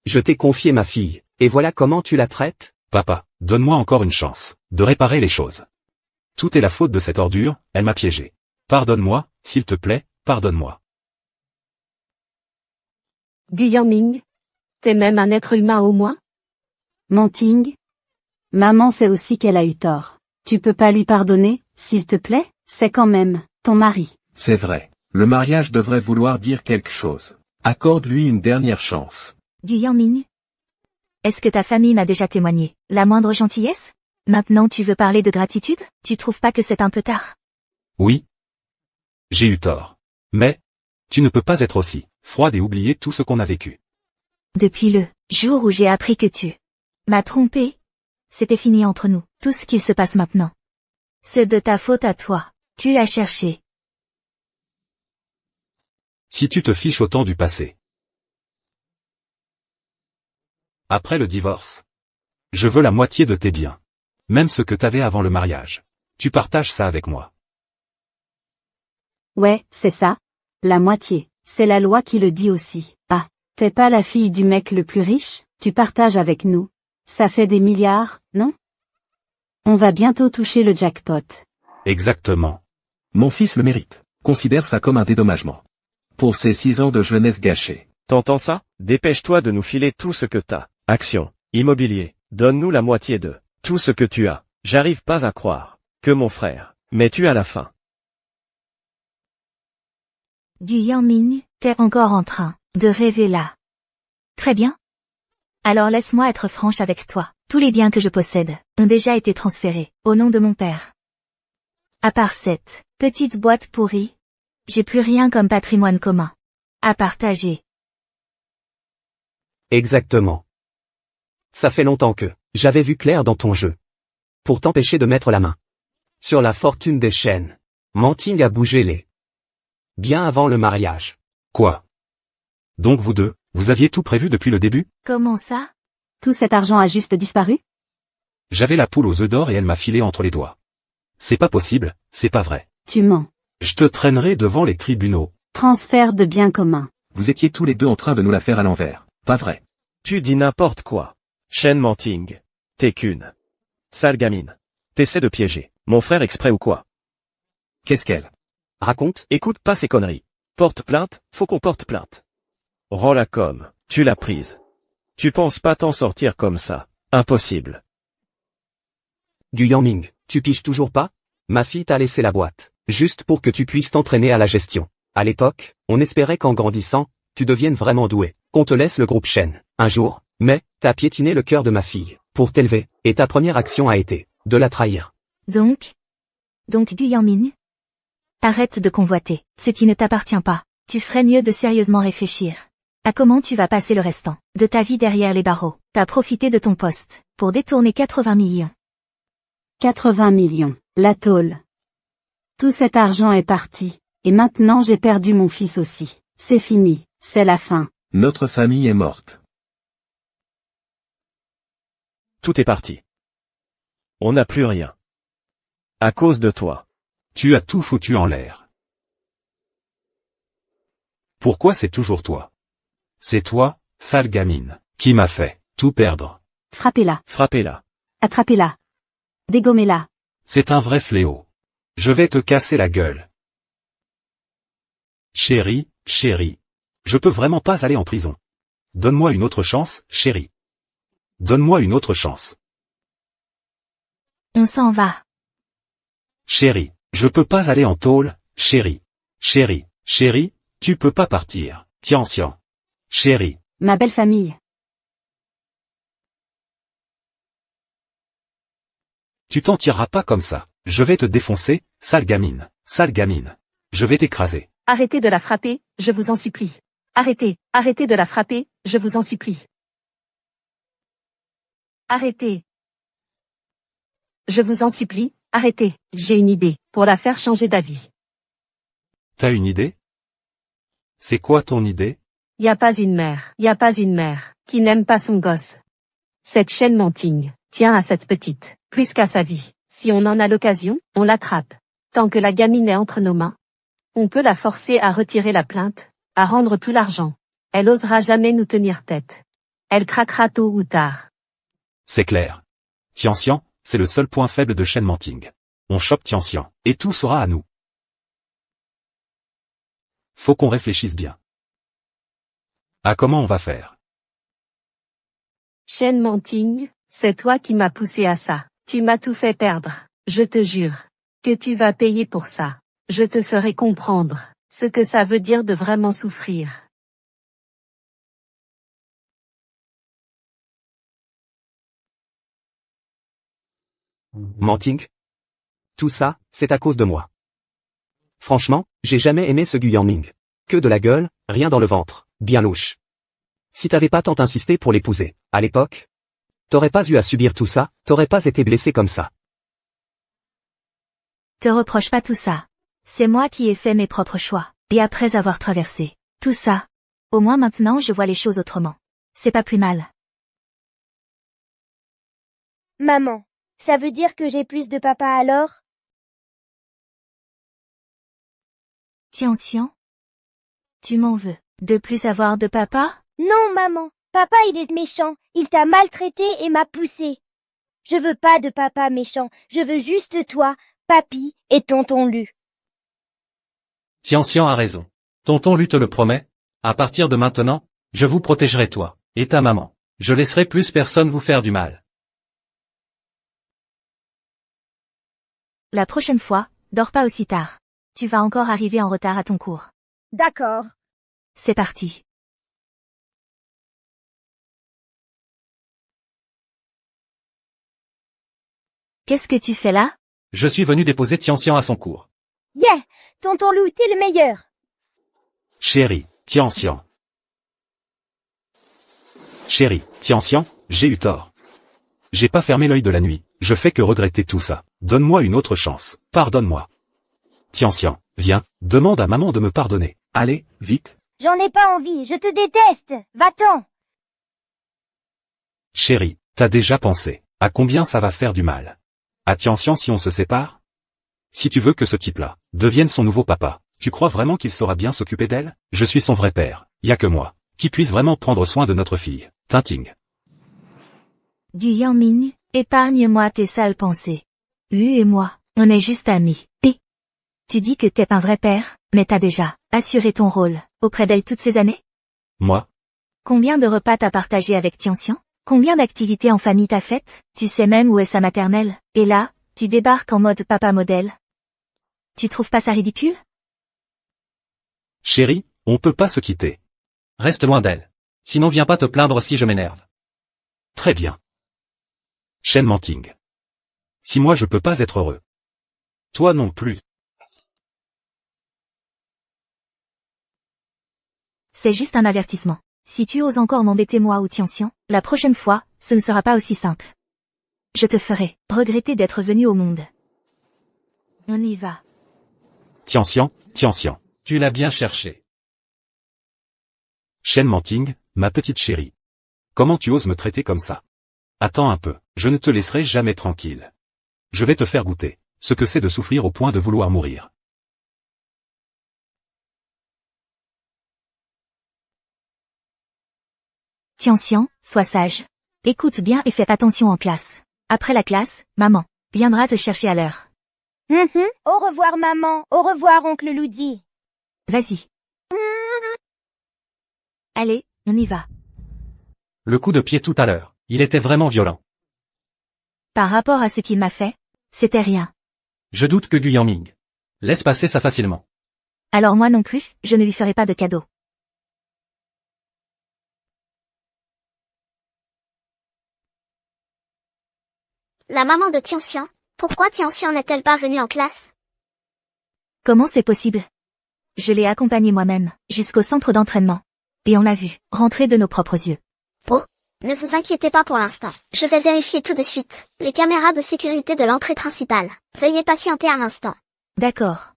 Je t'ai confié ma fille, et voilà comment tu la traites? Papa, donne-moi encore une chance de réparer les choses. Tout est la faute de cette ordure, elle m'a piégé. Pardonne-moi, s'il te plaît, pardonne-moi. Gu Yangming. T'es même un être humain au moins? Manting? Maman sait aussi qu'elle a eu tort. Tu peux pas lui pardonner, s'il te plaît? C'est quand même ton mari. C'est vrai. Le mariage devrait vouloir dire quelque chose. Accorde-lui une dernière chance. Gu Yangming? Est-ce que ta famille m'a déjà témoigné la moindre gentillesse? Maintenant tu veux parler de gratitude? Tu trouves pas que c'est un peu tard? Oui. J'ai eu tort. Mais, tu ne peux pas être aussi froide et oublier tout ce qu'on a vécu. Depuis le jour où j'ai appris que tu m'as trompé, c'était fini entre nous. Tout ce qui se passe maintenant, c'est de ta faute à toi. Tu l'as cherché. Si tu te fiches autant du passé. Après le divorce. Je veux la moitié de tes biens. Même ce que t'avais avant le mariage. Tu partages ça avec moi. Ouais, c'est ça. La moitié. C'est la loi qui le dit aussi. Ah, t'es pas la fille du mec le plus riche? Tu partages avec nous. Ça fait des milliards, non? On va bientôt toucher le jackpot. Exactement. Mon fils le mérite. Considère ça comme un dédommagement. Pour ces 6 ans de jeunesse gâchés. T'entends ça? Dépêche-toi de nous filer tout ce que t'as. Action. Immobilier. Donne-nous la moitié de tout ce que tu as. J'arrive pas à croire que mon frère m'ait tué à la fin. Gu Yangming, t'es encore en train de rêver là. Très bien. Alors laisse-moi être franche avec toi. Tous les biens que je possède ont déjà été transférés au nom de mon père. À part cette petite boîte pourrie, j'ai plus rien comme patrimoine commun à partager. Exactement. Ça fait longtemps que j'avais vu clair dans ton jeu. Pour t'empêcher de mettre la main sur la fortune des Shen, Manting a bougé les bien avant le mariage. Quoi? Donc vous deux, vous aviez tout prévu depuis le début? Comment ça? Tout cet argent a juste disparu? J'avais la poule aux œufs d'or et elle m'a filé entre les doigts. C'est pas possible, c'est pas vrai. Tu mens. Je te traînerai devant les tribunaux. Transfert de biens communs. Vous étiez tous les deux en train de nous la faire à l'envers. Pas vrai. Tu dis n'importe quoi. Shen Manting. T'es qu'une sale gamine. T'essaies de piéger mon frère exprès ou quoi? Qu'est-ce qu'elle? Raconte. Écoute pas ces conneries. Porte plainte, faut qu'on porte plainte. Rends-la comme tu l'as prise. Tu penses pas t'en sortir comme ça? Impossible. Gu Yangming, tu piges toujours pas? Ma fille t'a laissé la boîte, juste pour que tu puisses t'entraîner à la gestion. À l'époque, on espérait qu'en grandissant, tu deviennes vraiment doué, qu'on te laisse le groupe Shen, un jour, mais, t'as piétiné le cœur de ma fille, pour t'élever, et ta première action a été de la trahir. Donc, Gu Yangming, arrête de convoiter ce qui ne t'appartient pas. Tu ferais mieux de sérieusement réfléchir à comment tu vas passer le restant de ta vie derrière les barreaux. T'as profité de ton poste pour détourner 80 millions. 80 millions. La tôle. Tout cet argent est parti. Et maintenant j'ai perdu mon fils aussi. C'est fini. C'est la fin. Notre famille est morte. Tout est parti. On n'a plus rien. À cause de toi. Tu as tout foutu en l'air. Pourquoi c'est toujours toi? C'est toi, sale gamine, qui m'a fait tout perdre. Frappez-la. Frappez-la. Attrapez-la. Dégommez-la. C'est un vrai fléau. Je vais te casser la gueule. Chérie, chérie. Je peux vraiment pas aller en prison. Donne-moi une autre chance, chérie. Donne-moi une autre chance. On s'en va. Chérie, je peux pas aller en tôle, chérie. Chérie, chérie, tu peux pas partir. Tianxian. Chérie. Ma belle famille. Tu t'en tireras pas comme ça. Je vais te défoncer, sale gamine. Sale gamine. Je vais t'écraser. Arrêtez de la frapper, je vous en supplie. Arrêtez de la frapper, je vous en supplie. Arrêtez. Je vous en supplie, arrêtez. J'ai une idée, pour la faire changer d'avis. T'as une idée? C'est quoi ton idée? Y a pas une mère, qui n'aime pas son gosse. Cette Shen Manting tient à cette petite, plus qu'à sa vie. Si on en a l'occasion, on l'attrape. Tant que la gamine est entre nos mains, on peut la forcer à retirer la plainte, à rendre tout l'argent. Elle osera jamais nous tenir tête. Elle craquera tôt ou tard. C'est clair. Tianxian, c'est le seul point faible de Shen Manting. On chope Tianxian, et tout sera à nous. Faut qu'on réfléchisse bien. À comment on va faire? Shen Manting, c'est toi qui m'as poussé à ça. Tu m'as tout fait perdre. Je te jure que tu vas payer pour ça. Je te ferai comprendre ce que ça veut dire de vraiment souffrir. Manting? Tout ça, c'est à cause de moi. Franchement, j'ai jamais aimé ce Gu Yanming. Que de la gueule, rien dans le ventre, bien louche. Si t'avais pas tant insisté pour l'épouser, à l'époque, t'aurais pas eu à subir tout ça, t'aurais pas été blessé comme ça. Te reproche pas tout ça. C'est moi qui ai fait mes propres choix, et après avoir traversé tout ça, au moins maintenant je vois les choses autrement. C'est pas plus mal. Maman, ça veut dire que j'ai plus de papa alors? Tianxian? Tu m'en veux, de plus avoir de papa? Non, maman. Papa, il est méchant. Il t'a maltraité et m'a poussé. Je veux pas de papa méchant. Je veux juste toi, papy et tonton Lu. Tianxian a raison. Tonton Lu te le promet. À partir de maintenant, je vous protégerai toi, et ta maman. Je laisserai plus personne vous faire du mal. La prochaine fois, dors pas aussi tard. Tu vas encore arriver en retard à ton cours. D'accord. C'est parti. Qu'est-ce que tu fais là? Je suis venu déposer Tianxian à son cours. Yeah! Tonton Lu, t'es le meilleur. Chérie, Tianxian. Chérie, Tianxian, j'ai eu tort. J'ai pas fermé l'œil de la nuit, je fais que regretter tout ça. Donne-moi une autre chance, pardonne-moi. Tianxian, viens, demande à maman de me pardonner. Allez, vite. J'en ai pas envie, je te déteste. Va-t'en. Chérie, t'as déjà pensé à combien ça va faire du mal? À Tianxian si on se sépare? Si tu veux que ce type-là devienne son nouveau papa, tu crois vraiment qu'il saura bien s'occuper d'elle? Je suis son vrai père, y a que moi qui puisse vraiment prendre soin de notre fille. Tinting. Gu Yanming, épargne-moi tes sales pensées. Lu et moi, on est juste amis. Tu dis que t'es un vrai père, mais t'as déjà assuré ton rôle auprès d'elle toutes ces années? Moi? Combien de repas t'as partagé avec Tianxian? Combien d'activités en famille t'as faites? Tu sais même où est sa maternelle? Et là, tu débarques en mode papa modèle. Tu trouves pas ça ridicule? Chérie, on peut pas se quitter. Reste loin d'elle. Sinon viens pas te plaindre si je m'énerve. Très bien. Shen Manting. Si moi je peux pas être heureux. Toi non plus. C'est juste un avertissement. Si tu oses encore m'embêter moi ou Tianxian, la prochaine fois, ce ne sera pas aussi simple. Je te ferai regretter d'être venu au monde. On y va. Tianxian, Tianxian. Tu l'as bien cherché. Shen Manting, ma petite chérie. Comment tu oses me traiter comme ça? Attends un peu, je ne te laisserai jamais tranquille. Je vais te faire goûter ce que c'est de souffrir au point de vouloir mourir. Tianxian, sois sage. Écoute bien et fais attention en classe. Après la classe, maman viendra te chercher à l'heure. Au revoir maman, au revoir oncle Ludi. Vas-y. Allez, on y va. Le coup de pied tout à l'heure, il était vraiment violent. Par rapport à ce qu'il m'a fait, c'était rien. Je doute que Gu Yanming laisse passer ça facilement. Alors moi non plus, je ne lui ferai pas de cadeau. La maman de Tianxian, pourquoi Tianxian n'est-elle pas venue en classe? Comment c'est possible? Je l'ai accompagnée moi-même, jusqu'au centre d'entraînement. Et on l'a vu, rentrer de nos propres yeux. Ne vous inquiétez pas pour l'instant. Je vais vérifier tout de suite les caméras de sécurité de l'entrée principale. Veuillez patienter un instant. D'accord.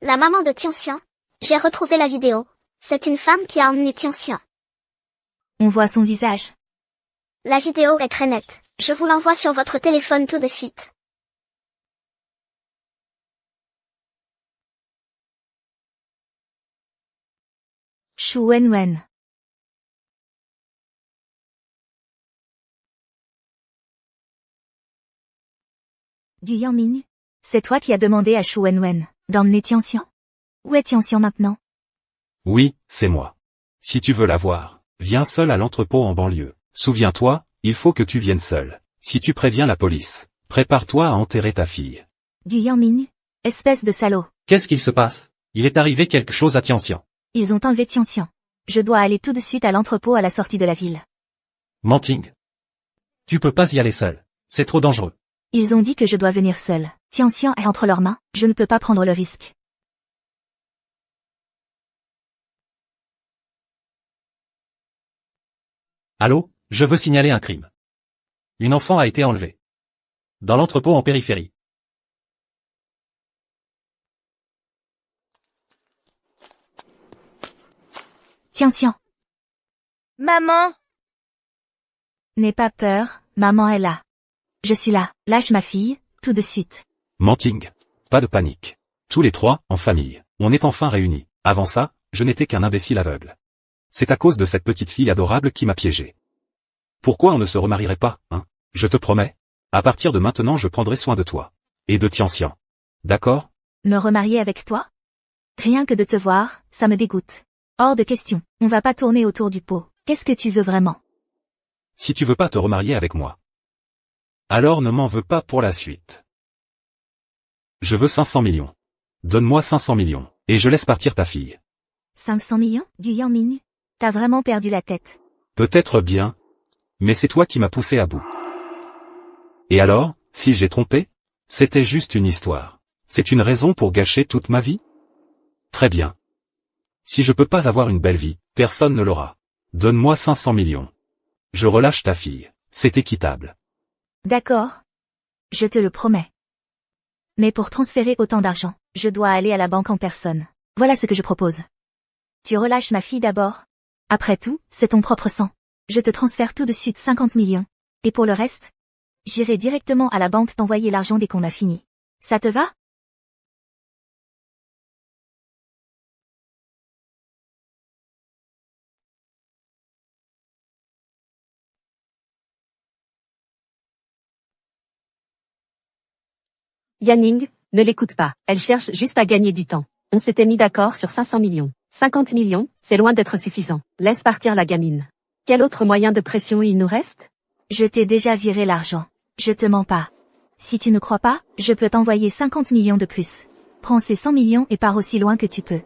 La maman de Tianxian. J'ai retrouvé la vidéo. C'est une femme qui a emmené Tianxian. On voit son visage. La vidéo est très nette. Je vous l'envoie sur votre téléphone tout de suite. Shu Wenwen. Du Yangming. C'est toi qui as demandé à Shu Wenwen d'emmener Tianxian. Où est Tianxian maintenant? Oui, c'est moi. Si tu veux la voir, viens seul à l'entrepôt en banlieue. Souviens-toi, il faut que tu viennes seul. Si tu préviens la police, prépare-toi à enterrer ta fille. Du Yangming. Espèce de salaud. Qu'est-ce qu'il se passe? Il est arrivé quelque chose à Tianxian. Ils ont enlevé Tianxian. Je dois aller tout de suite à l'entrepôt à la sortie de la ville. Manting. Tu peux pas y aller seul. C'est trop dangereux. Ils ont dit que je dois venir seul. Tianxian est entre leurs mains, je ne peux pas prendre le risque. Allô, je veux signaler un crime. Une enfant a été enlevée. Dans l'entrepôt en périphérie. Tianxian. Maman, N'aie pas peur, maman est là. Je suis là, lâche ma fille, tout de suite. Manting. Pas de panique. Tous les trois, en famille, on est enfin réunis. Avant ça, je n'étais qu'un imbécile aveugle. C'est à cause de cette petite fille adorable qui m'a piégé. Pourquoi on ne se remarierait pas, hein? Je te promets. À partir de maintenant je prendrai soin de toi. Et de Tianxian. D'accord? Me remarier avec toi? Rien que de te voir, ça me dégoûte. Hors de question, on va pas tourner autour du pot. Qu'est-ce que tu veux vraiment? Si tu veux pas te remarier avec moi, alors ne m'en veux pas pour la suite. Je veux 500 millions. Donne-moi 500 millions, et je laisse partir ta fille. 500 millions, du Yangming? T'as vraiment perdu la tête. Peut-être bien. Mais c'est toi qui m'as poussé à bout. Et alors, si j'ai trompé? C'était juste une histoire. C'est une raison pour gâcher toute ma vie? Très bien. Si je peux pas avoir une belle vie, personne ne l'aura. Donne-moi 500 millions. Je relâche ta fille. C'est équitable. D'accord. Je te le promets. Mais pour transférer autant d'argent, je dois aller à la banque en personne. Voilà ce que je propose. Tu relâches ma fille d'abord. Après tout, c'est ton propre sang. Je te transfère tout de suite 50 millions. Et pour le reste, j'irai directement à la banque t'envoyer l'argent dès qu'on a fini. Ça te va? Yanning, ne l'écoute pas, elle cherche juste à gagner du temps. On s'était mis d'accord sur 500 millions. 50 millions, c'est loin d'être suffisant. Laisse partir la gamine. Quel autre moyen de pression il nous reste? Je t'ai déjà viré l'argent. Je te mens pas. Si tu ne crois pas, je peux t'envoyer 50 millions de plus. Prends ces 100 millions et pars aussi loin que tu peux.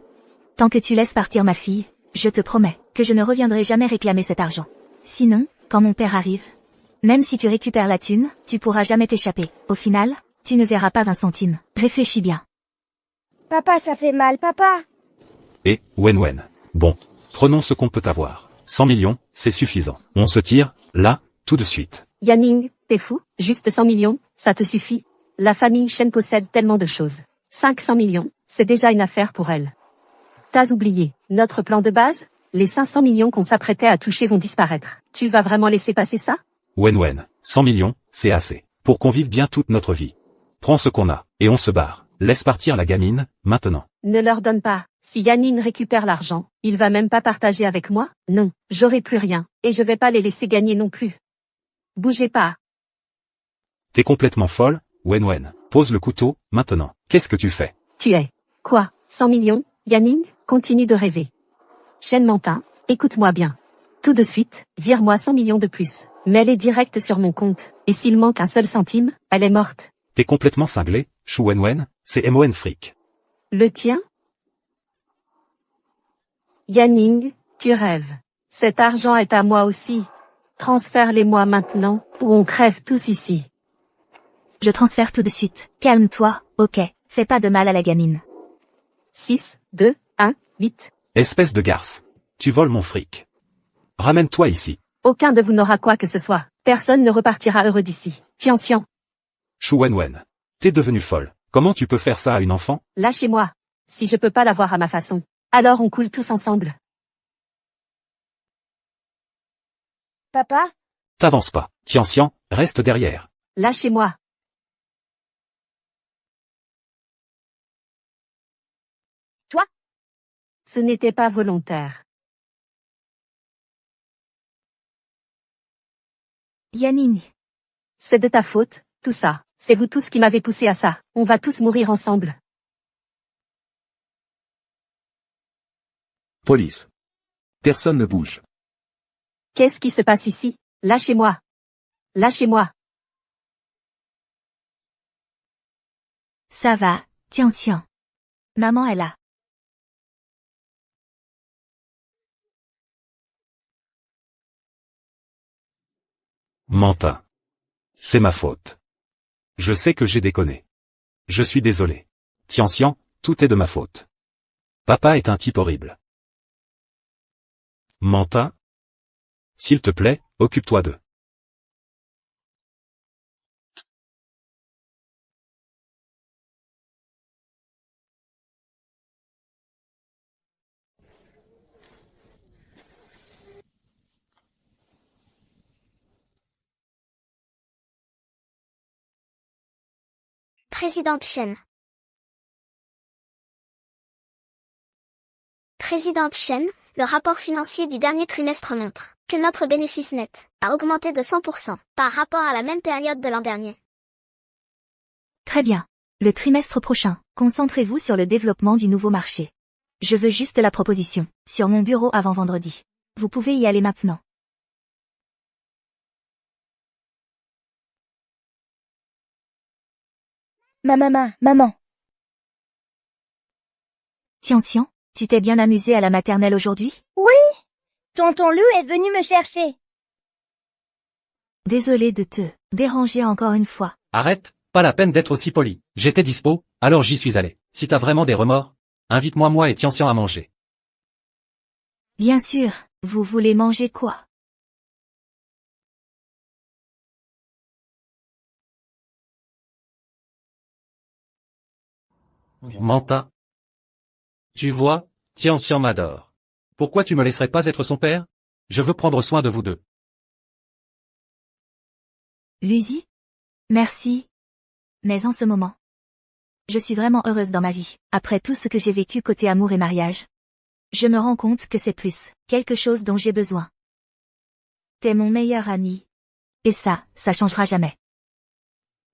Tant que tu laisses partir ma fille, je te promets que je ne reviendrai jamais réclamer cet argent. Sinon, quand mon père arrive, même si tu récupères la thune, tu pourras jamais t'échapper. Au final, tu ne verras pas un centime. Réfléchis bien. papa, ça fait mal, papa. Et, Wenwen. Bon. Prenons ce qu'on peut avoir. 100 millions, c'est suffisant. On se tire, là, tout de suite. Yanning, t'es fou? Juste 100 millions, ça te suffit? La famille Shen possède tellement de choses. 500 millions, c'est déjà une affaire pour elle. T'as oublié, notre plan de base? Les 500 millions qu'on s'apprêtait à toucher vont disparaître. Tu vas vraiment laisser passer ça? Wenwen. 100 millions, c'est assez. Pour qu'on vive bien toute notre vie. Prends ce qu'on a, et on se barre. Laisse partir la gamine, maintenant. Ne leur donne pas. Si Yanning récupère l'argent, il va même pas partager avec moi? Non, j'aurai plus rien, et je vais pas les laisser gagner non plus. Bougez pas. T'es complètement folle, Wenwen. Pose le couteau, maintenant. Qu'est-ce que tu fais? Tu es. Quoi? 100 millions? Yanning, continue de rêver. Shen Mantin, écoute-moi bien. Tout de suite, vire-moi 100 millions de plus. Mets-les direct sur mon compte, et s'il manque un seul centime, elle est morte. T'es complètement cinglé, Shu Wenwen, c'est MON fric. Le tien? Yanning, tu rêves. Cet argent est à moi aussi. Transfère-les-moi maintenant, ou on crève tous ici. Je transfère tout de suite. Calme-toi, ok. Fais pas de mal à la gamine. 6, 2, 1, 8. Espèce de garce. Tu voles mon fric. Ramène-toi ici. Aucun de vous n'aura quoi que ce soit. Personne ne repartira heureux d'ici. Tian-Xian, Shu Wenwen. T'es devenue folle. Comment tu peux faire ça à une enfant? lâchez-moi. Si je peux pas l'avoir à ma façon, alors on coule tous ensemble. Papa? T'avances pas. Tian-Xian, reste derrière. Lâchez-moi. Toi? Ce n'était pas volontaire. Yaning. C'est de ta faute, tout ça. C'est vous tous qui m'avez poussé à ça. On va tous mourir ensemble. Police. Personne ne bouge. Qu'est-ce qui se passe ici? Lâchez-moi. Lâchez-moi. Ça va, Tian-Xian. Maman est là. Manta. C'est ma faute. Je sais que j'ai déconné. Je suis désolé. Tian-Xian, tout est de ma faute. Papa est un type horrible. Manta? S'il te plaît, occupe-toi d'eux. Présidente Shen. Présidente Shen, le rapport financier du dernier trimestre montre que notre bénéfice net a augmenté de 100% par rapport à la même période de l'an dernier. Très bien. Le trimestre prochain, concentrez-vous sur le développement du nouveau marché. Je veux juste la proposition, sur mon bureau avant vendredi. Vous pouvez y aller maintenant. Maman. Tian-Xian, tu t'es bien amusé à la maternelle aujourd'hui? Oui! Tonton Lou est venu me chercher. Désolé de te déranger encore une fois. Arrête, pas la peine d'être aussi poli. J'étais dispo, alors j'y suis allé. Si t'as vraiment des remords, invite-moi moi et Tian-Xian à manger. Bien sûr, vous voulez manger quoi? Manta. Tu vois, Tian-Xian m'adore. Pourquoi tu me laisserais pas être son père? Je veux prendre soin de vous deux. Lucy? Merci. Mais en ce moment, je suis vraiment heureuse dans ma vie, après tout ce que j'ai vécu côté amour et mariage. Je me rends compte que c'est plus quelque chose dont j'ai besoin. T'es mon meilleur ami. Et ça changera jamais.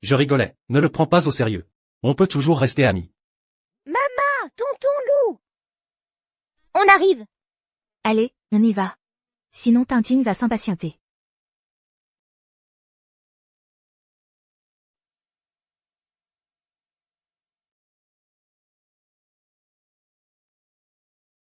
Je rigolais, ne le prends pas au sérieux. On peut toujours rester amis. Maman, tonton Lou! On arrive. Allez, on y va. Sinon Tintin va s'impatienter.